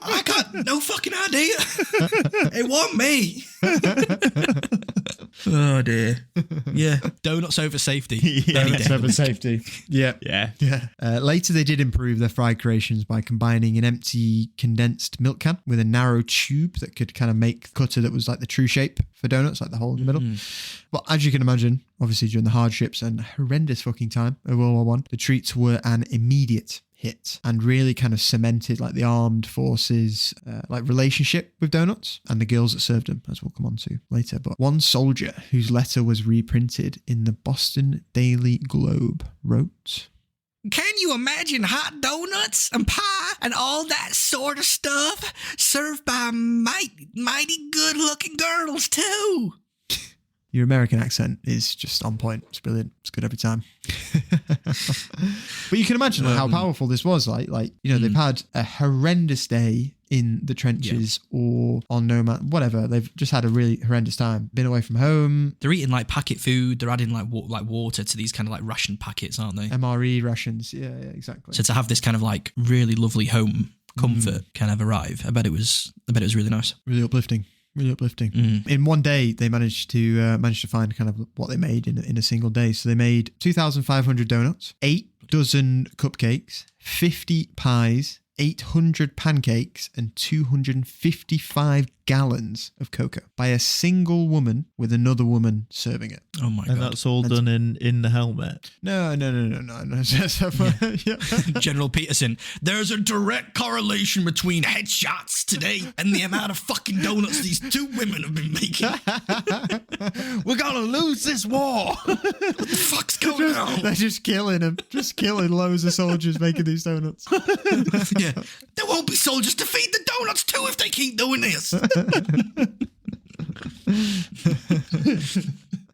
I got no fucking idea. It wasn't me. Oh dear. Yeah. Donuts over safety. Donuts over safety. Yeah. Yeah. Later, they did improve their fried creations by combining an empty condensed milk can with a narrow tube that could kind of make cutter that was like the true shape for donuts, like the hole in the middle. But as you can imagine, obviously during the hardships and horrendous fucking time of World War I, the treats were an immediate hit and really kind of cemented like the armed forces relationship with donuts and the girls that served them, as we'll come on to later. But one soldier whose letter was reprinted in the Boston Daily Globe wrote, "Can you imagine hot donuts and pie and all that sort of stuff served by mighty good looking girls too?" Your American accent is just on point. It's brilliant. It's good every time. But you can imagine how powerful this was. They've had a horrendous day in the trenches or on nomad, whatever. They've just had a really horrendous time. Been away from home. They're eating like packet food. They're adding like water to these kind of like ration packets, aren't they? MRE rations. Yeah, exactly. So to have this kind of like really lovely home comfort kind of arrive, I bet it was really nice. Really uplifting. Really uplifting. In one day, they managed to find kind of what they made in a single day. So they made 2,500 donuts, 8 dozen cupcakes, 50 pies, 800 pancakes, and 255 gallons of cocoa by a single woman with another woman serving it. Oh my God. And that's all done in the helmet? No. General Peterson, there's a direct correlation between headshots today and the amount of fucking donuts these 2 women have been making. We're gonna lose this war. What the fuck's going on? They're just killing them. Just killing loads of soldiers making these donuts. Yeah. There won't be soldiers to feed the donuts too if they keep doing this.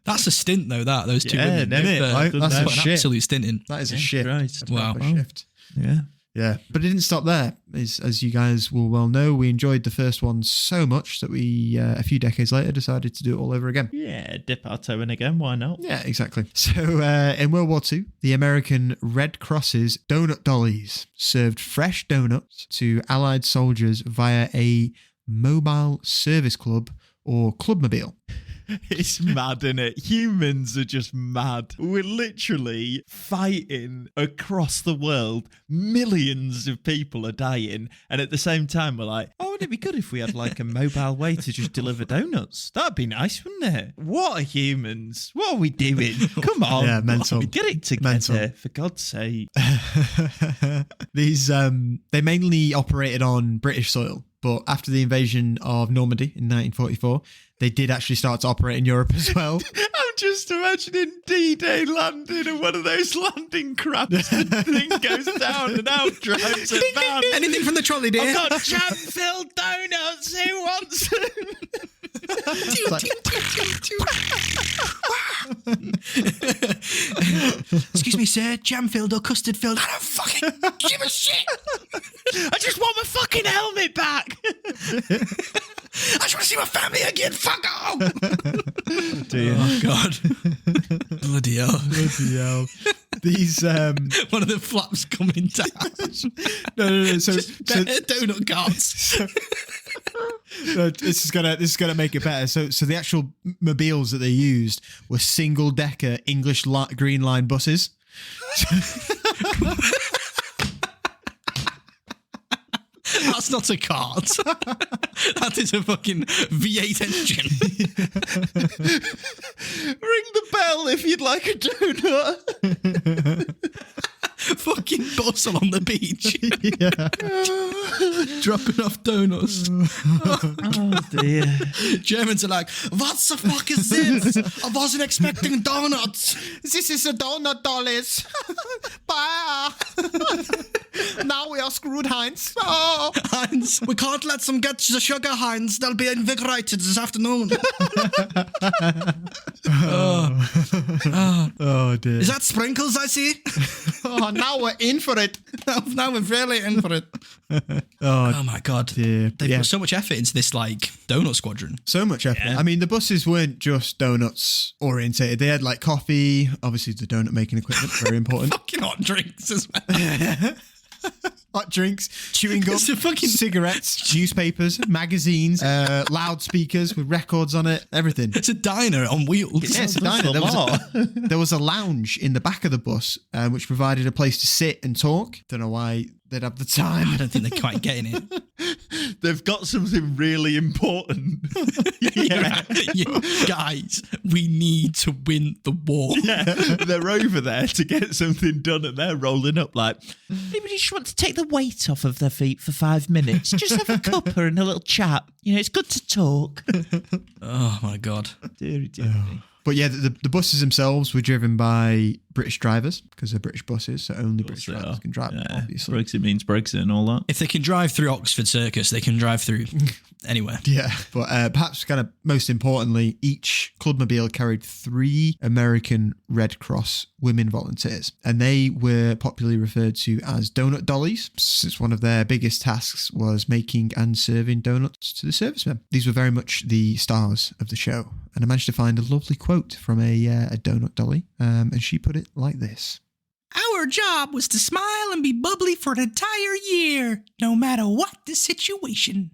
That's a stint though, those 2 women. That's an a shit. absolute stinting. That is a shift. Right. Wow. Shift. Yeah. But it didn't stop there. As you guys will well know, we enjoyed the first one so much that we, a few decades later, decided to do it all over again. Yeah, dip our toe in again. Why not? Yeah, exactly. So in World War II, the American Red Cross's donut dollies served fresh donuts to Allied soldiers via a mobile service club or clubmobile. It's mad, isn't it? Humans are just mad. We're literally fighting across the world. Millions of people are dying. And at the same time, we're like, oh, wouldn't it be good if we had like a mobile way to just deliver donuts? That'd be nice, wouldn't it? What are humans? What are we doing? Come on. Yeah, mental. Get it together, for God's sake. These, they mainly operated on British soil. But after the invasion of Normandy in 1944, they did actually start to operate in Europe as well. How just imagining D-Day landing and one of those landing crabs. The thing goes down and out drives a van. Anything from the trolley, dear? I've got jam-filled donuts. Who wants them? Excuse me, sir. Jam-filled or custard-filled? I don't fucking give a shit. I just want my fucking helmet back. I just want to see my family again. Fuck off. Oh, God. Bloody hell. Bloody hell. These one of the flaps coming down. no. So donut carts. this is gonna make it better. So the actual mobiles that they used were single decker English Green Line buses. That's not a cart. That is a fucking V8 engine. Ring the bell if you'd like a donut. Fucking bustle on the beach. Yeah. Dropping off donuts. Oh dear. Germans are like, what the fuck is this? I wasn't expecting donuts. This is a donut, dollies. Bah. Now we are screwed, Heinz. Oh. Heinz, we can't let them get the sugar, Heinz. They'll be invigorated this afternoon. Oh dear. Is that sprinkles I see? Oh, now we're in for it. Now we're really in for it. Oh my God. dear. They've put so much effort into this, like, donut squadron. So much effort. Yeah. I mean, the buses weren't just donuts orientated. They had like coffee, obviously the donut making equipment, very important. Fucking hot drinks as well. Hot drinks, chewing gum, fucking cigarettes, newspapers, magazines, loudspeakers with records on it, everything. It's a diner on wheels. Yeah, it's a diner. There was a lounge in the back of the bus, which provided a place to sit and talk. Don't know why they'd have the time. I don't think they're quite getting it. They've got something really important. Yeah. Guys, we need to win the war. Yeah, they're over there to get something done and they're rolling up like, anybody just want to take the weight off of their feet for 5 minutes? Just have a cuppa and a little chat. You know, it's good to talk. Oh, my God. Dear. But yeah, the buses themselves were driven by British drivers because they're British buses, so only British drivers can drive them, obviously. Brexit means Brexit and all that. If they can drive through Oxford Circus, they can drive through anywhere. Yeah, but perhaps kind of most importantly, each clubmobile carried 3 American Red Cross women volunteers, and they were popularly referred to as donut dollies, since one of their biggest tasks was making and serving donuts to the servicemen. These were very much the stars of the show, and I managed to find a lovely quote from a donut dolly, and she put it like this. Our job was to smile and be bubbly for an entire year, no matter what the situation.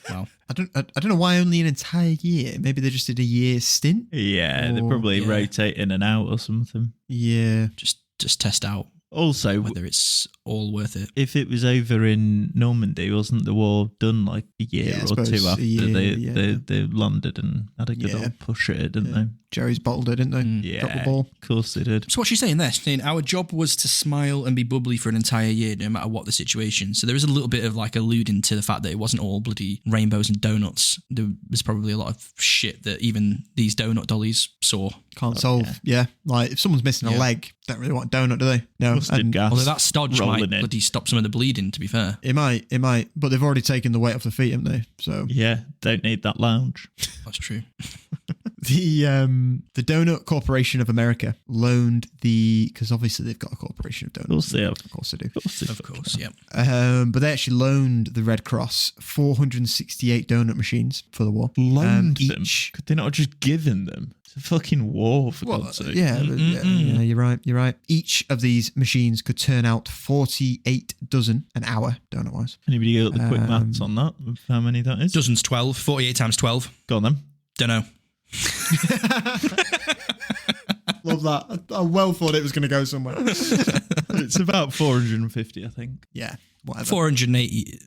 Well, I don't know why only an entire year. Maybe they just did a year stint. Yeah, they probably rotate in and out or something. Yeah, just test out. Also, whether it's all worth it. If it was over in Normandy, wasn't the war done like a year or two after they landed and had a good old push at it, didn't they? Jerry's bottled it, didn't they? Yeah, double ball. Of course they did. So what's she saying there? She's saying our job was to smile and be bubbly for an entire year, no matter what the situation. So there is a little bit of like alluding to the fact that it wasn't all bloody rainbows and donuts. There was probably a lot of shit that even these donut dollies saw. Can't solve. Yeah. Like if someone's missing a leg, don't really want a donut, do they? No. Mustard gas. Although that stodge might bloody stop some of the bleeding, to be fair. It might. But they've already taken the weight off the feet, haven't they? So yeah, don't need that lounge. That's true. The Donut Corporation of America loaned because obviously they've got a corporation of donuts. Of course they do. Of course, yeah. But they actually loaned the Red Cross 468 donut machines for the war. Loaned them? Could they not have just given them? It's a fucking war, for God's sake. Yeah, you're right. Each of these machines could turn out 48 dozen an hour, donut-wise. Anybody got the quick maths on that? Of how many that is? Dozens 12, 48 times 12. Go on then. Don't know. Love that. I well thought it was going to go somewhere. It's about 450, I think. Yeah, whatever. 480,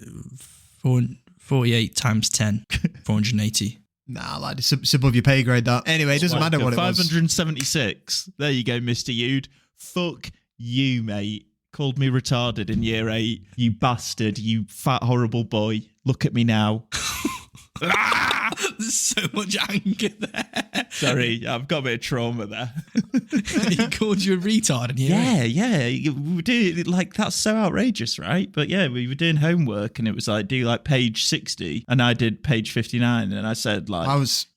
48 times 10, 480. Nah, lad, it's above your pay grade, that. Anyway, it doesn't matter what it was. 576. There you go, Mr. Yude. Fuck you, mate. Called me retarded in year 8. You bastard. You fat, horrible boy. Look at me now. There's so much anger there. Sorry, I've got a bit of trauma there. He called you a retard. And Yeah. We were doing, like, that's so outrageous, right? But yeah, we were doing homework and it was like, do like page 60 and I did page 59 and I said like...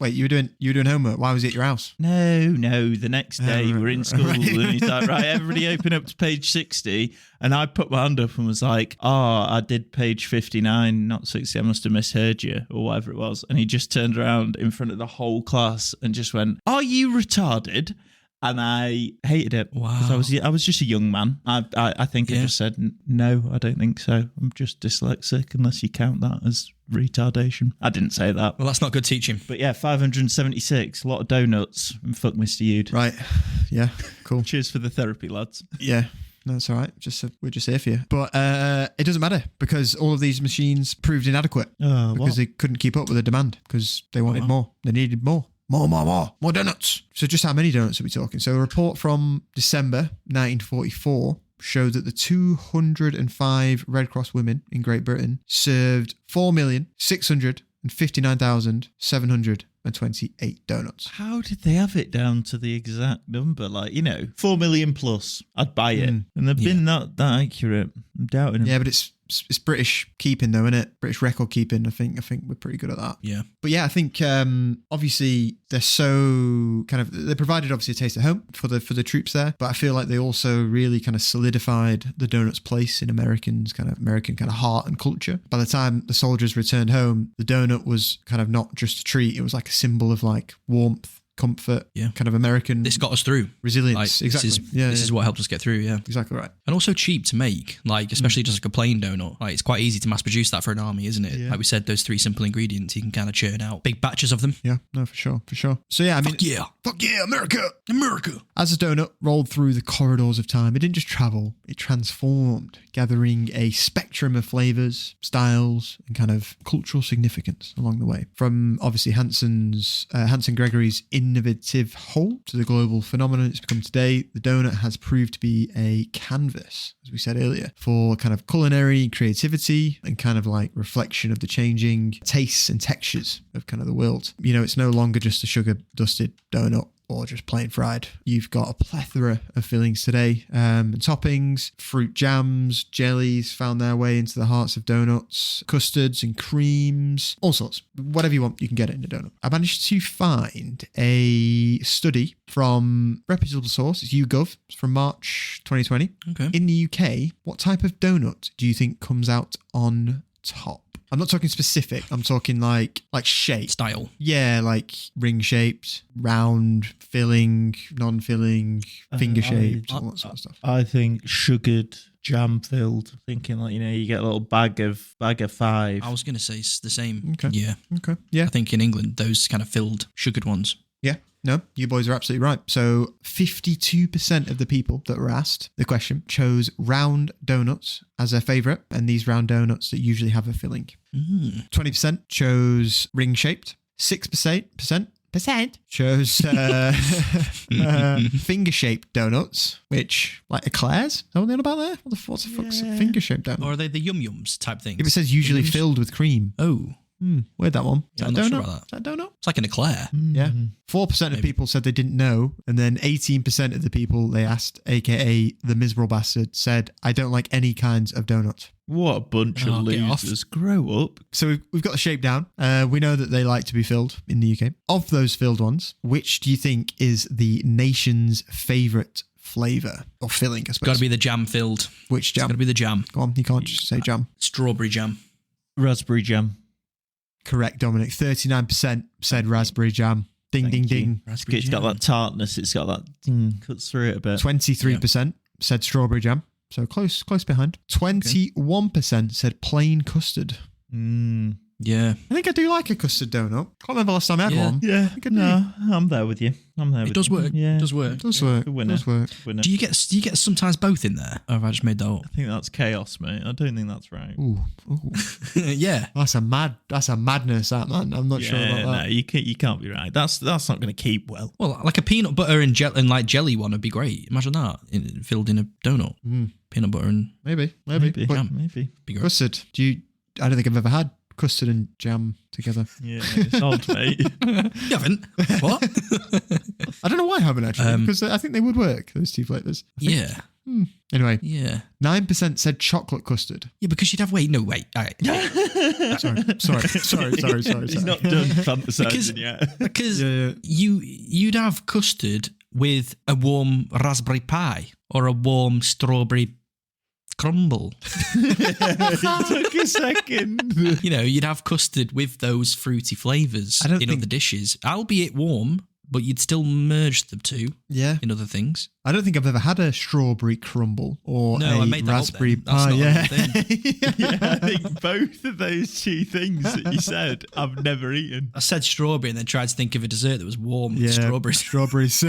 you were doing homework. Why was it at your house? No, the next day we're in school and he's like, right, everybody open up to page 60. And I put my hand up and was like, I did page 59, not 60. I must have misheard you or whatever it was. And he just turned around in front of the whole class and just went, are you retarded? And I hated it. Wow. Because I was just a young man. I think I just said, no, I don't think so. I'm just dyslexic unless you count that as retardation. I didn't say that. Well, that's not good teaching. But yeah, 576, a lot of doughnuts. And fuck Mr. Yude. Right. Yeah, cool. Cheers for the therapy, lads. Yeah. No, it's all right. We're just here for you. But it doesn't matter because all of these machines proved inadequate because they couldn't keep up with the demand because they wanted more. They needed more. More donuts. So just how many donuts are we talking? So a report from December 1944 showed that the 205 Red Cross women in Great Britain served 4,659,728 donuts. How did they have it down to the exact number? 4 million plus. I'd buy it. And they've been that accurate. I'm doubting them. Yeah, but it's British keeping though, isn't it? British record keeping. I think we're pretty good at that. Yeah. But yeah, I think obviously they're so they provided obviously a taste at home for the troops there, but I feel like they also really kind of solidified the donut's place in American heart and culture. By the time the soldiers returned home, the donut was kind of not just a treat; it was like a symbol of like warmth, comfort, kind of American. This got us through. Resilience, exactly. This is what helped us get through, Exactly right. And also cheap to make, especially just like a plain donut. It's quite easy to mass produce that for an army, isn't it? Yeah. Like we said, those 3 simple ingredients, you can kind of churn out big batches of them. Yeah, no, for sure. So yeah, I mean... Fuck yeah, America! As the donut rolled through the corridors of time, it didn't just travel, it transformed, gathering a spectrum of flavours, styles, and kind of cultural significance along the way. From obviously Hanson Gregory's innovative whole to the global phenomenon it's become today, the donut has proved to be a canvas, as we said earlier, for kind of culinary creativity and kind of like reflection of the changing tastes and textures of kind of the world. It's no longer just a sugar dusted donut or just plain fried. You've got a plethora of fillings today, and toppings, fruit jams, jellies found their way into the hearts of donuts, custards and creams, all sorts. Whatever you want, you can get it in a donut. I managed to find a study from reputable source, it's YouGov, it's from March 2020. Okay. In the UK, what type of donut do you think comes out on top? I'm not talking specific. I'm talking like shape. Style. Yeah, like ring-shaped, round, filling, non-filling, finger-shaped, all that sort of stuff. I think sugared, jam-filled. Thinking you get a little bag of 5. I was going to say it's the same. Okay. Yeah. Okay. Yeah. I think in England, those kind of filled, sugared ones. Yeah. No, you boys are absolutely right. So 52% of the people that were asked the question chose round donuts as their favourite, and these round donuts that usually have a filling. 20% chose ring-shaped. 6% chose finger-shaped donuts, which, like eclairs? Is that what they're on about there? What the fuck's a finger-shaped donut? Or are they the yum-yums type thing? If it says usually filled with cream. Oh. Where'd that one? Is that I'm a not donut? sure about that. Is that a donut? It's like an eclair. Yeah. 4% of people said they didn't know, and then 18% of the people they asked, aka the miserable bastard, said, I don't like any kinds of donuts. What a bunch of losers. Grow up. So we've got the shape down. We know that they like to be filled in the UK. Of those filled ones, which do you think is the nation's favourite flavour or filling, I suppose? Got to be the jam filled. Which jam? Got to be the jam. Go on, you can't just say jam. Strawberry jam. Raspberry jam. Correct, Dominic. 39% said raspberry jam. Ding, ding, ding. It's got that tartness. It's got that cuts through it a bit. 23% said strawberry jam. So close behind. 21% said plain custard. Yeah. I think I do like a custard donut. Can't remember last time I had one. Yeah. I'm there with you. It does work. Yeah. It does work. It does work. Winner. Winner. Do you get sometimes both in there? Or have I just made that up? I think that's chaos, mate. I don't think that's right. Ooh. Yeah. That's a madness, that, man. I'm not sure about that. No, you can't be right. That's not going to keep well. Well, like a peanut butter and jelly one would be great. Imagine that filled in a donut. Peanut butter and Maybe. Maybe. Be great. Custard. I don't think I've ever had custard and jam together. Yeah, it's odd, mate. You haven't? What? I don't know why I haven't actually, because I think they would work, those two flavours. Yeah. Anyway, Yeah. 9% said chocolate custard. Yeah, because you'd have wait. All right. Sorry. He's not done fantasizing yet. Because Yeah. you'd have custard with a warm raspberry pie or a warm strawberry crumble. It took a second. You know, you'd have custard with those fruity flavours in other dishes, albeit warm, but you'd still merge the two in other things. I don't think I've ever had a strawberry crumble or I made that raspberry up then. That's pie. not a thing. Yeah, I think both of those two things that you said, I've never eaten. I said strawberry and then tried to think of a dessert that was warm with strawberries. Strawberries.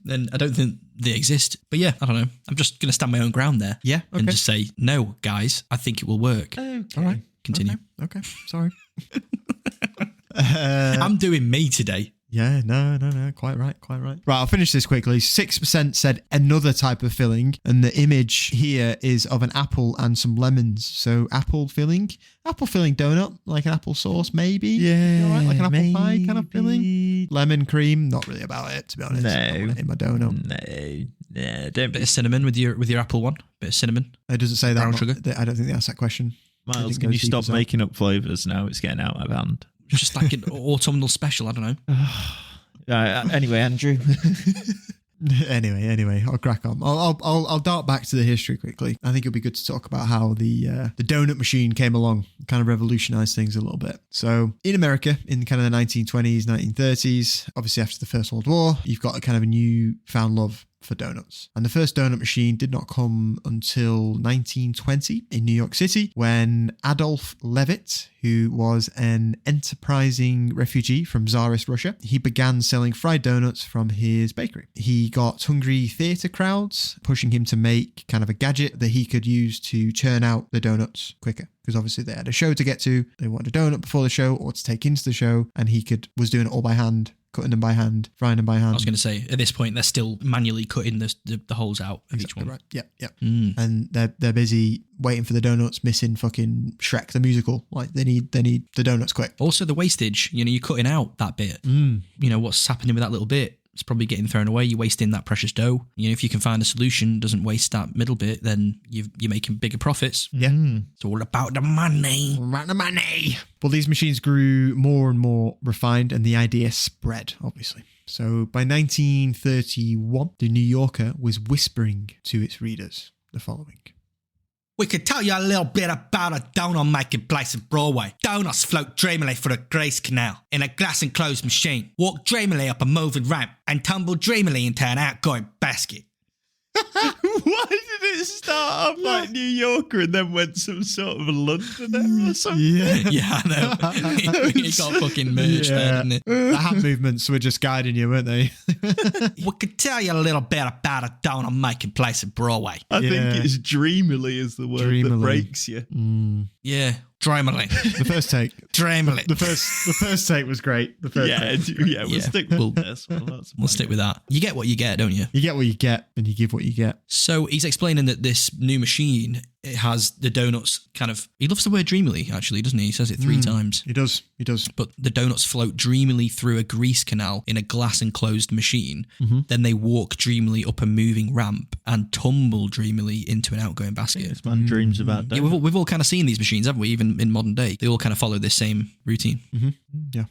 Then I don't think they exist. But yeah, I don't know. I'm just going to stand my own ground there. Yeah, And just say, no, guys, I think it will work. Okay. All right. Continue. Okay. Sorry. I'm doing me today. Yeah, no. Quite right. Right, I'll finish this quickly. 6% said another type of filling, and the image here is of an apple and some lemons. So apple filling donut, like an apple sauce, maybe. Yeah, All right, like an apple pie kind of filling. Lemon cream, not really about it, to be honest. No. I want it in my donut. No, don't. Bit of cinnamon with your apple one. Bit of cinnamon. It doesn't say that. Brown sugar. I don't think they asked that question. Miles, can you stop making up flavours now? It's getting out of hand. Just like an autumnal special. I don't know. Anyway, Andrew. Anyway, I'll crack on. I'll dart back to the history quickly. I think it'll be good to talk about how the donut machine came along, kind of revolutionized things a little bit. So in America, in kind of the 1920s, 1930s, obviously after the First World War, you've got a kind of a newfound love for donuts. And the first donut machine did not come until 1920 in New York City, when Adolf Levitt, who was an enterprising refugee from Tsarist Russia, he began selling fried donuts from his bakery. He got hungry theatre crowds pushing him to make kind of a gadget that he could use to churn out the donuts quicker. Because obviously they had a show to get to, they wanted a donut before the show or to take into the show, and he was doing it all by hand, cutting them by hand, frying them by hand. I was going to say, at this point, they're still manually cutting the holes out of each one. Right. Yep. And they're busy waiting for the donuts, missing fucking Shrek the musical. Like they need the donuts quick. Also the wastage, you're cutting out that bit. What's happening with that little bit? It's probably getting thrown away. You're wasting that precious dough. If you can find a solution, doesn't waste that middle bit, then you're making bigger profits. Yeah. It's all about the money. Well, these machines grew more and more refined, and the idea spread, obviously. So by 1931, the New Yorker was whispering to its readers the following. We could tell you a little bit about a donut making place in Broadway. Donuts float dreamily through the Grace Canal in a glass enclosed machine, walk dreamily up a moving ramp, and tumble dreamily into an outgoing basket. Why did it start off like New Yorker and then went some sort of Londoner or something? Yeah, I know. It got fucking merged there, didn't it? The hand movements were just guiding you, weren't they? We could tell you a little bit about a donut making place in Broadway. I think it's dreamily is the word that breaks you. Yeah. Dreamily. The first take. Dreamily. The first take was great. We'll stick with this. We'll stick with that. You get what you get, don't you? You get what you get, and you give what you get. So he's explaining that this new machine, it has the donuts kind of... He loves the word dreamily, actually, doesn't he? He says it 3 times. He does. But the donuts float dreamily through a grease canal in a glass enclosed machine. Then they walk dreamily up a moving ramp and tumble dreamily into an outgoing basket. This man dreams about donuts. Yeah, we've all kind of seen these machines, haven't we? Even in modern day, they all kind of follow this same routine. Yeah.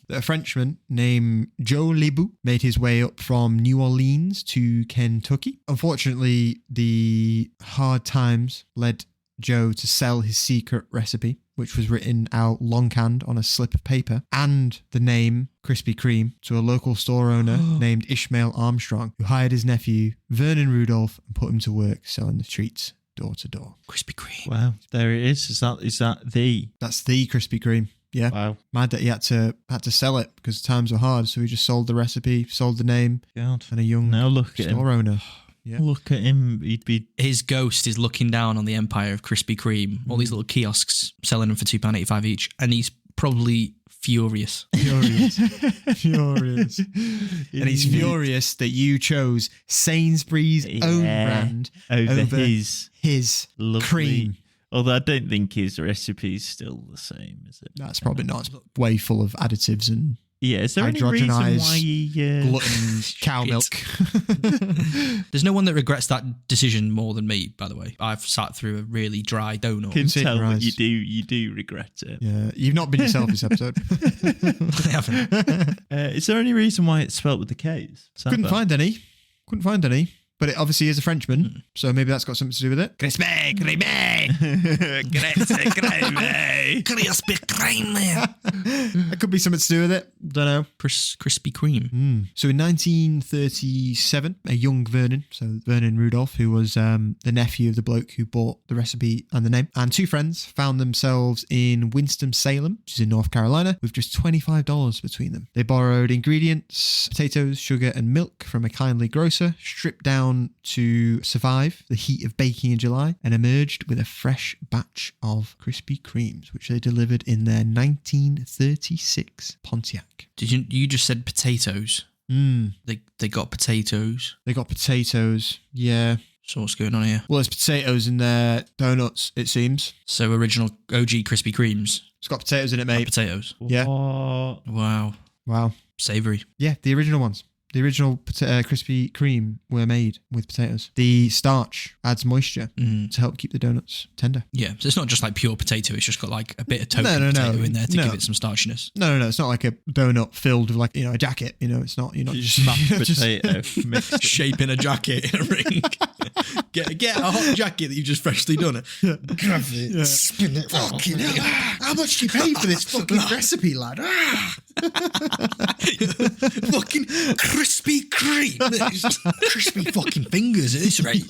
A Frenchman named Joe Lebu made his way up from New Orleans to Kentucky. Unfortunately, the hard times led Joe to sell his secret recipe, which was written out longhand on a slip of paper, and the name Krispy Kreme to a local store owner named Ishmael Armstrong, who hired his nephew, Vernon Rudolph, and put him to work selling the treats door to door. Krispy Kreme. Wow, there it is. Is that the? That's the Krispy Kreme. Yeah. Wow. Mad that he had to sell it because times were hard, so he just sold the recipe, sold the name, God. and a young now look at store him. owner. Yeah. Look at him. He'd be... His ghost is looking down on the empire of Krispy Kreme, all these little kiosks selling them for £2.85 each, and he's probably furious. Furious. And he's furious that you chose Sainsbury's own brand over his lovely cream. Although I don't think his recipe's still the same, is it? That's probably not. It's way full of additives and is there any reason why he... glutton cow milk? There's no one that regrets that decision more than me, by the way. I've sat through a really dry donut. Can tell that you do regret it. Yeah, you've not been yourself this episode. I haven't. Is there any reason why it's spelt with the K's? Couldn't find any. But it obviously is a Frenchman, so maybe that's got something to do with it. Crispy creme. Crispy creme. That could be something to do with it. Don't know. Krispy Kreme. So in 1937, a young Vernon, so Vernon Rudolph, who was the nephew of the bloke who bought the recipe and the name, and two friends found themselves in Winston-Salem, which is in North Carolina, with just $25 between them. They borrowed ingredients, potatoes, sugar, and milk from a kindly grocer, stripped down to survive the heat of baking in July, and emerged with a fresh batch of Krispy Kremes, which they delivered in their 1936 Pontiac. You just said potatoes? They got potatoes. They got potatoes, yeah. So what's going on here? Well, there's potatoes in their donuts, it seems. So original OG Krispy Kremes. It's got potatoes in it, mate. Potatoes. Yeah. Wow. Savoury. Yeah, the original ones. The original Krispy Kreme were made with potatoes. The starch adds moisture to help keep the donuts tender. Yeah, so it's not just like pure potato. It's just got like a bit of token potato in there to give it some starchiness. No. It's not like a donut filled with like, a jacket. It's not. You're not just mashed potato mixed shaping a jacket in a ring. Get a hot jacket that you've just freshly done. Grab it, spin it. Fucking hell. How much do you pay for this fucking recipe, lad? Fucking Krispy Kreme. Crispy fucking fingers at this rate.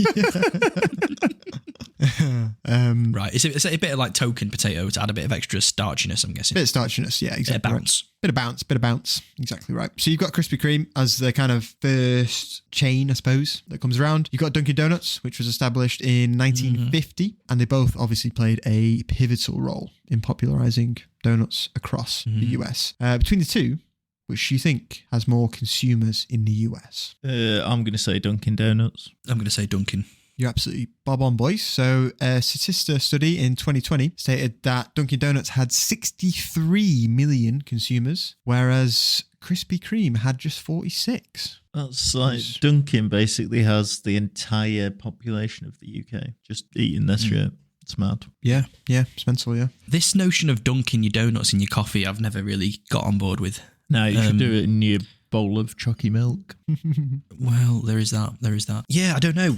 Right. Is it a bit of like token potato to add a bit of extra starchiness, I'm guessing? Bit of starchiness, yeah, exactly. Bit of bounce. Right. Bit of bounce. Exactly right. So you've got Krispy Kreme as the kind of first chain, I suppose, that comes around. You've got Dunkin' Donuts, which was established in 1950, and they both obviously played a pivotal role in popularizing donuts across the US. Between the two, which you think has more consumers in the US? I'm going to say Dunkin' Donuts. I'm going to say Dunkin'. You're absolutely bob on, boys. So a Statista study in 2020 stated that Dunkin' Donuts had 63 million consumers, whereas Krispy Kreme had just 46. That's like Dunkin' basically has the entire population of the UK just eating this shit. It's mad. Yeah, it's mental, yeah. This notion of dunking your donuts in your coffee, I've never really got on board with. No, you should do it in your bowl of chalky milk. Well, there is that. Yeah, I don't know.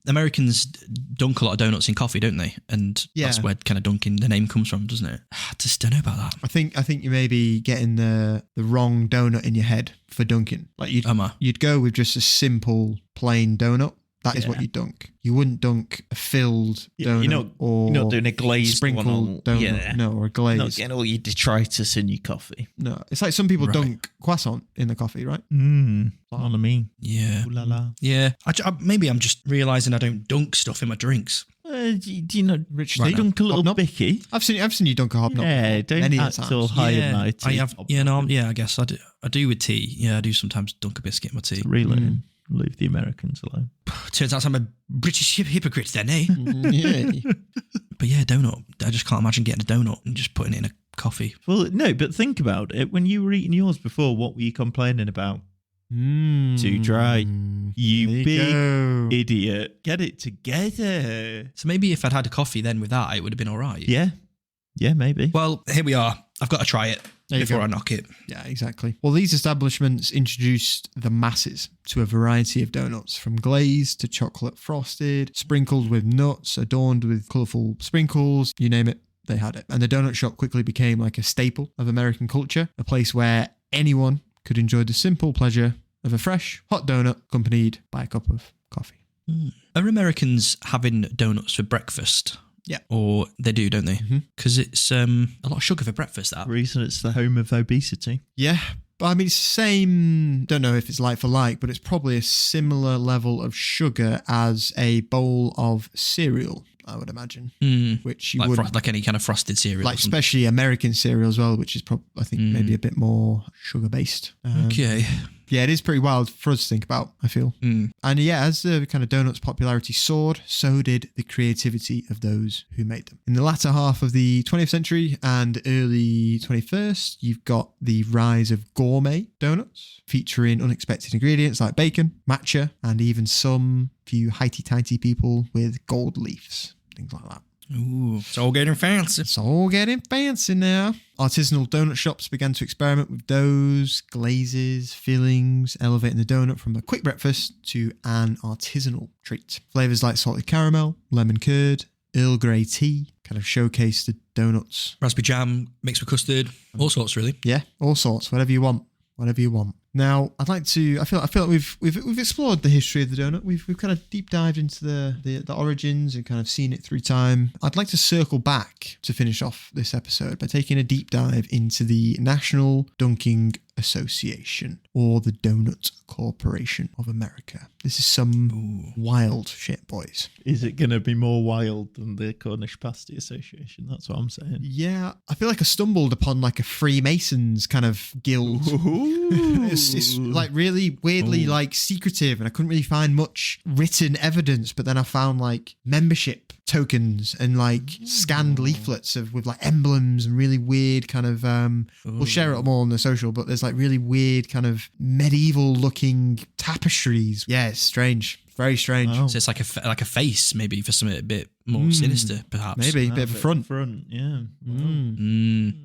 Americans dunk a lot of donuts in coffee, don't they? And that's where kind of dunking, the name comes from, doesn't it? I just don't know about that. I think you may be getting the wrong donut in your head for dunking. Like you'd go with just a simple plain donut. That is what you dunk. You wouldn't dunk a filled donut you're not doing a glazed sprinkled donut. No, or a glaze. Not getting all your detritus in your coffee. No, it's like some people dunk croissant in the coffee, right? What I mean. Yeah. Ooh la la. Yeah. Maybe I'm just realising I don't dunk stuff in my drinks. Do you know, Rich, they dunk a little bicky? I've seen you dunk a hobnob. Yeah, don't act all high and mighty. I guess I do with tea. Yeah, I do sometimes dunk a biscuit in my tea. Really? Leave the Americans alone. Turns out I'm a British hypocrite then, eh? Yeah. But yeah, donut. I just can't imagine getting a donut and just putting it in a coffee. Well, no, but think about it. When you were eating yours before, what were you complaining about? Too dry. You big idiot. Get it together. So maybe if I'd had a coffee then with that, it would have been all right. Yeah. Yeah, maybe. Well, here we are. I've got to try it before I knock it. Yeah, exactly. Well, these establishments introduced the masses to a variety of donuts, from glazed to chocolate frosted, sprinkled with nuts, adorned with colourful sprinkles, you name it, they had it. And the donut shop quickly became like a staple of American culture, a place where anyone could enjoy the simple pleasure of a fresh, hot donut accompanied by a cup of coffee. Are Americans having donuts for breakfast? Yeah. Or they do, don't they? Because it's a lot of sugar for breakfast, that. Reason it's the home of obesity. Yeah. But I mean, it's the same, don't know if it's like for like, but it's probably a similar level of sugar as a bowl of cereal, I would imagine. Which you would like any kind of frosted cereal. Like especially American cereal as well, which is I think maybe a bit more sugar based. Okay. Yeah, it is pretty wild for us to think about, I feel. And yeah, as the kind of donuts' popularity soared, so did the creativity of those who made them. In the latter half of the 20th century and early 21st, you've got the rise of gourmet donuts, featuring unexpected ingredients like bacon, matcha, and even some few hitey-tighty people with gold leaves, things like that. Ooh, it's all getting fancy. It's all getting fancy now. Artisanal donut shops began to experiment with doughs, glazes, fillings, elevating the donut from a quick breakfast to an artisanal treat. Flavors like salted caramel, lemon curd, Earl Grey tea kind of showcase the donuts. Raspberry jam mixed with custard, all sorts really. Yeah, all sorts, whatever you want. Whatever you want. Now, I'd like to. I feel like we've explored the history of the donut. We've kind of deep dived into the origins and kind of seen it through time. I'd like to circle back to finish off this episode by taking a deep dive into the National Dunking Association, or the Doughnut Corporation of America. This is some wild shit, boys. Is it going to be more wild than the Cornish Pasty Association? That's what I'm saying. Yeah, I feel like I stumbled upon like a Freemasons kind of guild. It's like really weirdly like secretive, and I couldn't really find much written evidence, but then I found like membership tokens and like scanned leaflets with like emblems and really weird kind of we'll share it more on the social, but there's like really weird kind of medieval looking tapestries. Yeah, it's strange. Very strange. Wow. So it's like a face, maybe, for something a bit more sinister, perhaps. Maybe a bit of a front. Yeah.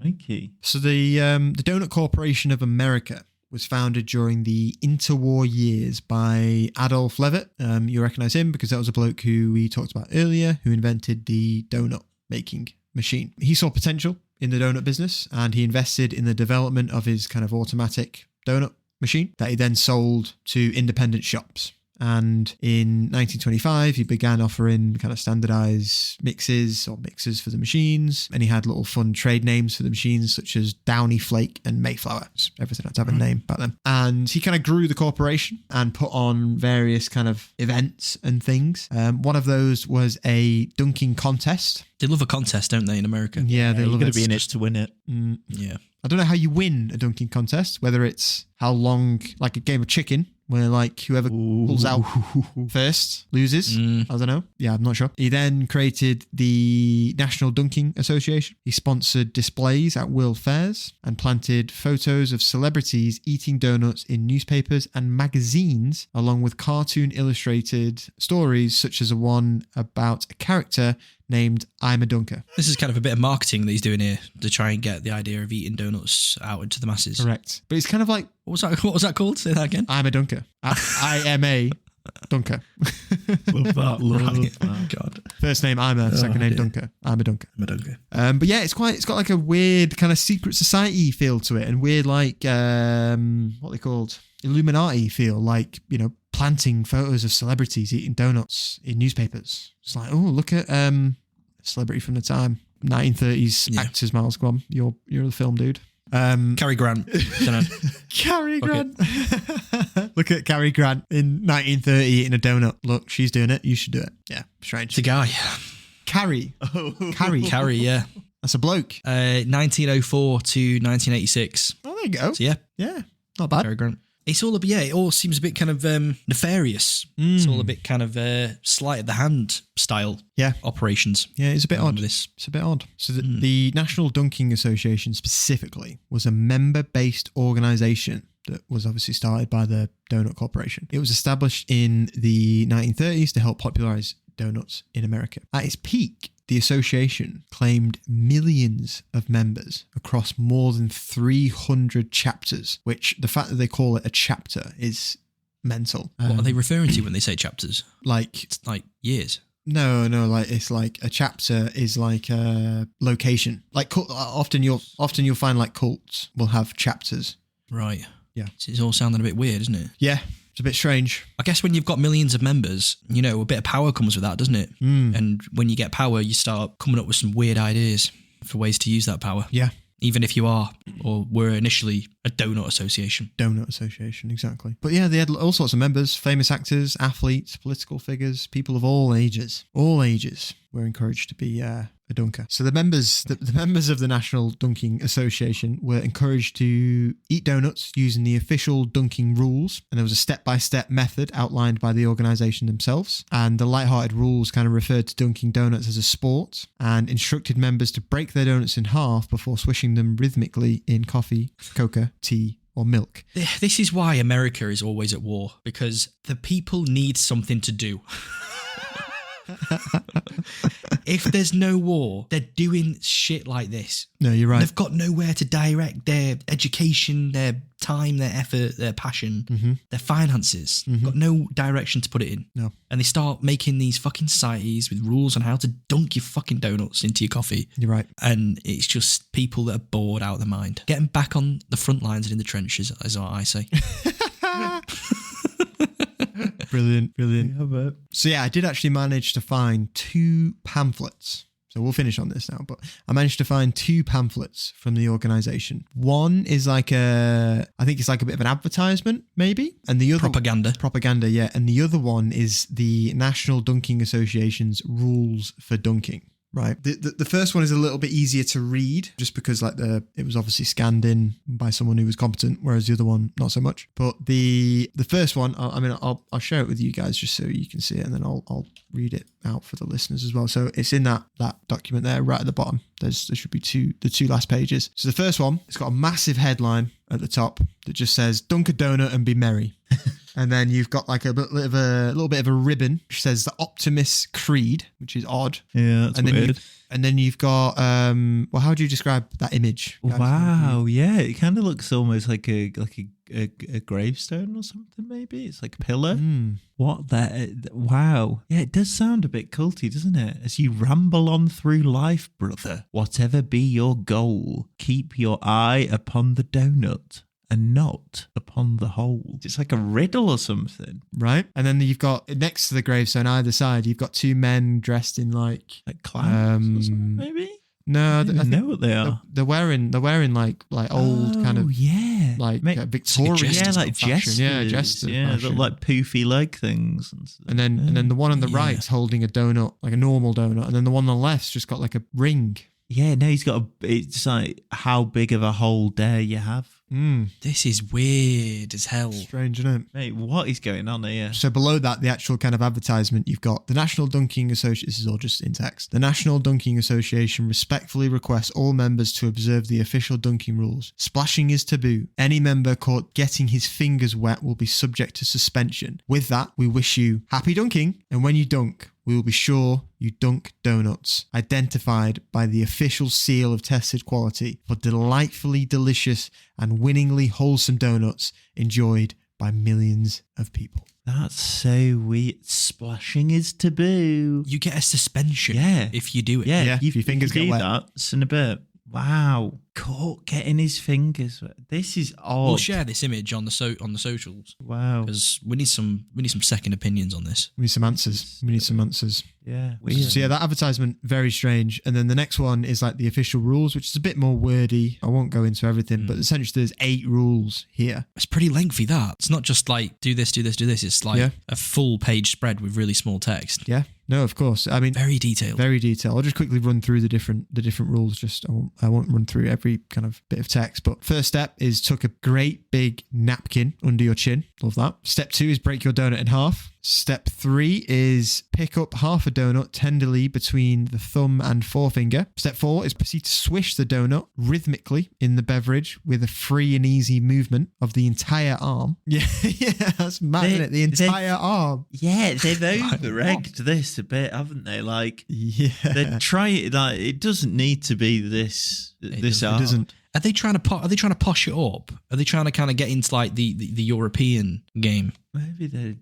Okay. So the Doughnut Corporation of America was founded during the interwar years by Adolf Levitt. You recognize him because that was a bloke who we talked about earlier, who invented the donut making machine. He saw potential in the donut business, and he invested in the development of his kind of automatic donut machine that he then sold to independent shops. And in 1925, he began offering kind of standardized mixes for the machines. And he had little fun trade names for the machines, such as Downy Flake and Mayflower. Everything had to have a name back then. And he kind of grew the corporation and put on various kind of events and things. One of those was a dunking contest. They love a contest, don't they, in America? Yeah, they love it. You're going to be in it to win it. Yeah. I don't know how you win a dunking contest, whether it's how long, like a game of chicken, where like whoever pulls out first loses. I don't know. Yeah, I'm not sure. He then created the National Dunking Association. He sponsored displays at world fairs and planted photos of celebrities eating donuts in newspapers and magazines, along with cartoon illustrated stories such as a one about a character named I'm a Dunker. This is kind of a bit of marketing that he's doing here to try and get the idea of eating donuts out into the masses. Correct. But it's kind of like... What was that called? Say that again. I'm a Dunker. I am a Dunker. Love that. God. First name Ima, second name Dunker. I'm a Dunker. But yeah, it's got like a weird kind of secret society feel to it, and weird like what they called Illuminati feel, like, you know, planting photos of celebrities eating donuts in newspapers. It's like, oh, look at celebrity from the time, 1930s actors. Miles, go on, you're the film dude. Cary Grant. Cary Grant. Look at Cary Grant in 1930 eating a donut. Look, she's doing it. You should do it. Yeah, strange. It's a guy. Carrie. Carrie, yeah. That's a bloke. 1904 to 1986. Oh, there you go. So yeah, not bad. Cary Grant. It's all it all seems a bit kind of nefarious. It's all a bit kind of sleight of the hand style operations. Yeah, it's a bit odd. It's a bit odd. So the National Dunking Association specifically was a member-based organisation that was obviously started by the Doughnut Corporation. It was established in the 1930s to help popularise donuts in America. At its peak, the association claimed millions of members across more than 300 chapters, which the fact that they call it a chapter is mental. What are they referring to when they say chapters? Like, it's like years. No, like it's like a chapter is like a location. Like often you'll find like cults will have chapters. Right. Yeah. It's all sounding a bit weird, isn't it? Yeah. It's a bit strange. I guess when you've got millions of members, you know, a bit of power comes with that, doesn't it? And when you get power, you start coming up with some weird ideas for ways to use that power. Yeah. Even if you are or were initially A donut association. Doughnut association, exactly. But yeah, they had all sorts of members, famous actors, athletes, political figures, people of all ages. All ages were encouraged to be a dunker. So the members of the National Dunking Association were encouraged to eat donuts using the official dunking rules. And there was a step-by-step method outlined by the organisation themselves. And the lighthearted rules kind of referred to dunking donuts as a sport and instructed members to break their donuts in half before swishing them rhythmically in coffee, cocoa, tea, or milk. This is why America is always at war, because the people need something to do. If there's no war, they're doing shit like this. No, you're right. They've got nowhere to direct their education, their time, their effort, their passion, their finances. Got no direction to put it in. No. And they start making these fucking societies with rules on how to dunk your fucking donuts into your coffee. You're right. And it's just people that are bored out of their mind. Getting back on the front lines and in the trenches is what I say. Brilliant. So yeah, I did actually manage to find 2 pamphlets. So we'll finish on this now, but I managed to find 2 pamphlets from the organisation. One is I think it's like a bit of an advertisement, maybe, and the other propaganda, yeah. And the other one is the National Dunking Association's rules for dunking. Right. The first one is a little bit easier to read just because it was obviously scanned in by someone who was competent, whereas the other one, not so much. But the first one, I'll share it with you guys just so you can see it, and then I'll read it out for the listeners as well. So it's in that document there, right at the bottom. There should be the 2 last pages. So the first one, it's got a massive headline at the top that just says "Dunk a donut and be merry." And then you've got like a little bit of a ribbon which says the Optimist Creed, which is odd. Yeah, that's weird. And then you've got how do you describe that image? Wow, yeah, it kind of looks almost like a gravestone or something. Maybe it's like a pillar. What that? Wow, yeah, it does sound a bit culty, doesn't it? As you ramble on through life, brother, whatever be your goal, keep your eye upon the donut and not upon the hole. It's like a riddle or something. Right. And then you've got, next to the gravestone, either side, you've got 2 men dressed in like clowns or something, maybe? No, I don't know what they are. They're wearing like old kind of Victorian, like jesters. Yeah, jesters. Yeah, like poofy leg things. And then the one on the right's holding a donut, like a normal donut, and then the one on the left's just got like a ring. Yeah, no, he's got it's like, how big of a hole dare you have? This is weird as hell. Strange, isn't it? Mate, what is going on here? So below that, the actual kind of advertisement, you've got the National Dunking Association. This is all just in text. The National Dunking Association respectfully requests all members to observe the official dunking rules. Splashing is taboo. Any member caught getting his fingers wet will be subject to suspension. With that, we wish you happy dunking. And when you dunk, we will be sure you dunk donuts, identified by the official seal of tested quality for delightfully delicious and winningly wholesome donuts enjoyed by millions of people. That's so weird. Splashing is taboo. You get a suspension if you do it. Yeah, if your fingers get wet. That's in a bit. Wow. Caught getting his fingers wet. This is odd. We'll share this image on the socials. Wow. Because we need some second opinions on this. We need some answers. Yeah. Weird. So yeah, that advertisement, very strange. And then the next one is like the official rules, which is a bit more wordy. I won't go into everything, but essentially there's 8 rules here. It's pretty lengthy, that. It's not just like do this, do this, do this. It's like a full page spread with really small text. Yeah. No, of course. I mean, very detailed. Very detailed. I'll just quickly run through the different rules. Just I won't run through every kind of bit of text. But first step is tuck a great big napkin under your chin. Love that. Step 2 is break your donut in half. Step 3 is pick up half a donut tenderly between the thumb and forefinger. Step 4 is proceed to swish the donut rhythmically in the beverage with a free and easy movement of the entire arm. Yeah, that's mad, isn't it? The entire arm. Yeah, they've over-egged this a bit, haven't they? Like, they're trying, like, it doesn't need to be this arm. It doesn't. Are they trying to posh it up? Are they trying to kind of get into like the European game? Maybe they,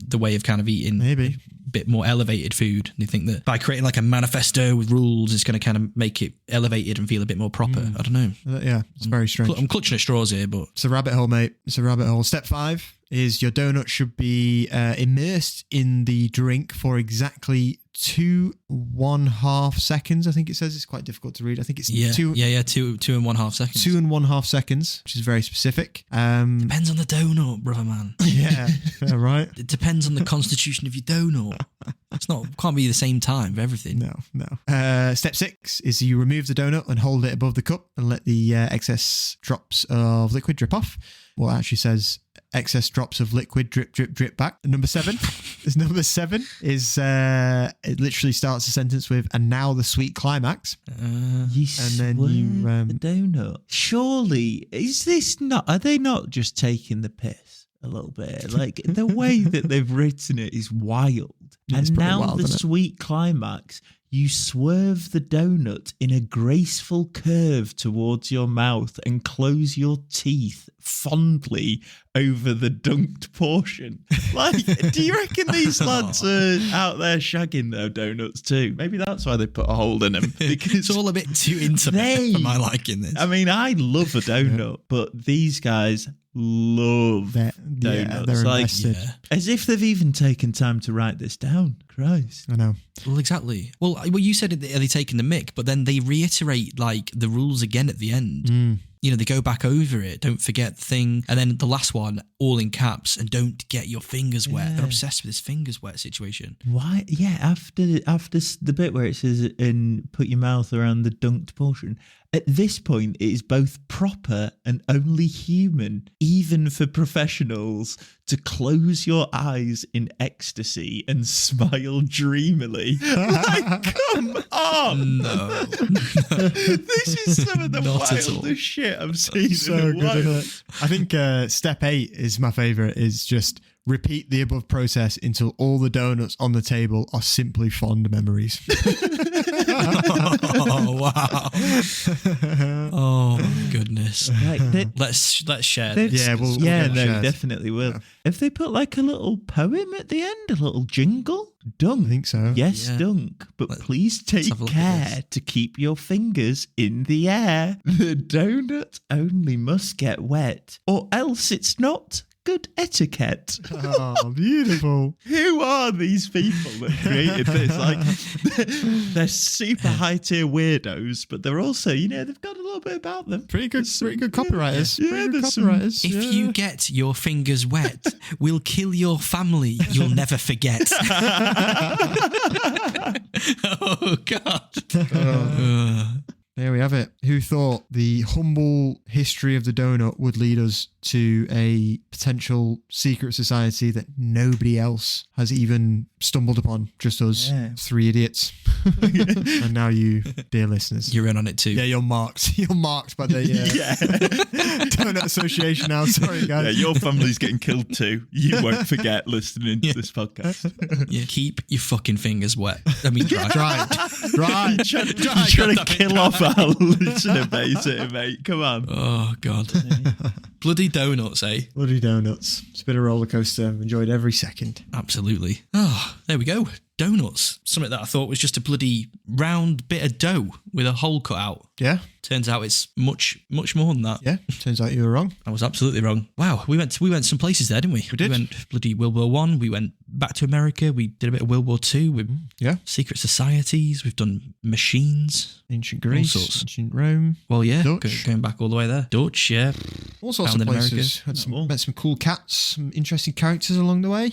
the way of kind of eating maybe a bit more elevated food. They think that by creating like a manifesto with rules, it's going to kind of make it elevated and feel a bit more proper. I don't know. Yeah, it's very strange. I'm clutching at straws here, but it's a rabbit hole, mate. It's a rabbit hole. Step 5 is your donut should be immersed in the drink for exactly 2.5 seconds. I think it says. It's quite difficult to read. I think it's 2.5 seconds. 2.5 seconds, which is very specific. Depends on the donut, brother man. Yeah, right. It depends on the constitution of your donut. Can't be the same time for everything. No. Step 6 is you remove the donut and hold it above the cup and let the excess drops of liquid drip off. Well, it actually says excess drops of liquid drip back. Number 7 is it literally starts a sentence with, and now the sweet climax. You the donut. Surely, are they not just taking the piss a little bit? Like, the way that they've written it is wild. And now wild, the sweet climax, you swerve the donut in a graceful curve towards your mouth and close your teeth fondly over the dunked portion. Like, do you reckon these lads are out there shagging their donuts too? Maybe that's why they put a hole in them. Because it's all a bit too intimate for my liking this. I mean, I love a donut, but these guys love donuts. Yeah, they're invested. As if they've even taken time to write this down. Christ. I know. Well, exactly. Well, you said, are they taking the mick? But then they reiterate like the rules again at the end. You know, they go back over it. Don't forget the thing. And then the last one, all in caps, and don't get your fingers wet. They're obsessed with this fingers wet situation. Why? Yeah, after the bit where it says, and put your mouth around the dunked portion. At this point, it is both proper and only human, even for professionals, to close your eyes in ecstasy and smile dreamily. Like, come on! No. This is some of the wildest shit I've seen in a while. Isn't it? I think step 8 is my favourite, is just repeat the above process until all the donuts on the table are simply fond memories. Oh, wow. Oh, my goodness. Let's share this. Yeah, we'll definitely will. Yeah. If they put like a little poem at the end, a little jingle? Dunk. I think so. Yes, dunk. But please take care to keep your fingers in the air. The donut only must get wet, or else it's not good etiquette. Oh, beautiful. Who are these people that created this? Like, they're super high tier weirdos, but they're also, they've got a little bit about them. Pretty good copywriters. If you get your fingers wet, we'll kill your family. You'll never forget. Oh, God. There we have it. Who thought the humble history of the donut would lead us to a potential secret society that nobody else has even stumbled upon? Just us, 3 idiots. And now you, dear listeners. You're in on it too. Yeah, you're marked. You're marked by the Donut Association now. Sorry, guys. Yeah, your family's getting killed too. You won't forget listening to this podcast. Yeah, keep your fucking fingers wet. I mean, dry. Dry. You're trying to kill off our listener base here, mate. Come on. Oh, God. Bloody donuts, eh? Bloody donuts. It's a bit of a roller coaster. I've enjoyed every second. Absolutely. Oh, there we go. Donuts. Something that I thought was just a bloody round bit of dough with a hole cut out. Yeah. Turns out it's much, much more than that. Yeah. Turns out you were wrong. I was absolutely wrong. Wow. We went some places there, didn't we? We did. We went bloody World War I. We went back to America. We did a bit of World War II. With secret societies. We've done machines. Ancient Greece. Ancient Rome. Well, yeah. Dutch. Going back all the way there. Dutch, yeah. All sorts of places. Met some cool cats, some interesting characters along the way.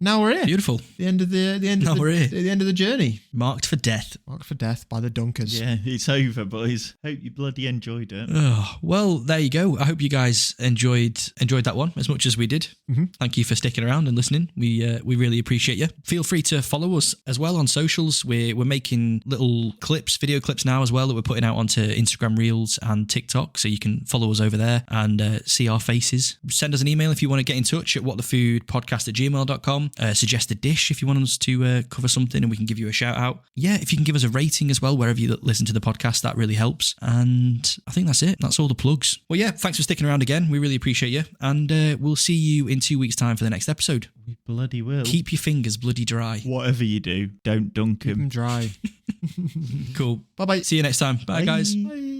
Now we're here. Beautiful. The end of the journey. Marked for death. Marked for death by the Dunkers. Yeah, it's over, boys. Hope you bloody enjoyed it. Oh, well, there you go. I hope you guys enjoyed that one as much as we did. Mm-hmm. Thank you for sticking around and listening. We really appreciate you. Feel free to follow us as well on socials. We're making little video clips now as well that we're putting out onto Instagram Reels and TikTok, so you can follow us over there and see our faces. Send us an email if you want to get in touch at whatthefoodpodcast@gmail.com. Suggest a dish if you want us to cover something and we can give you a shout out. Yeah, if you can give us a rating as well wherever you listen to the podcast, that really helps. And I think that's it. That's all the plugs. Well, yeah, thanks for sticking around again. We really appreciate you. And we'll see you in 2 weeks' time for the next episode. We bloody will. Keep your fingers bloody dry. Whatever you do, don't dunk them. Keep them dry. Cool. Bye-bye. See you next time. Bye, guys. Bye.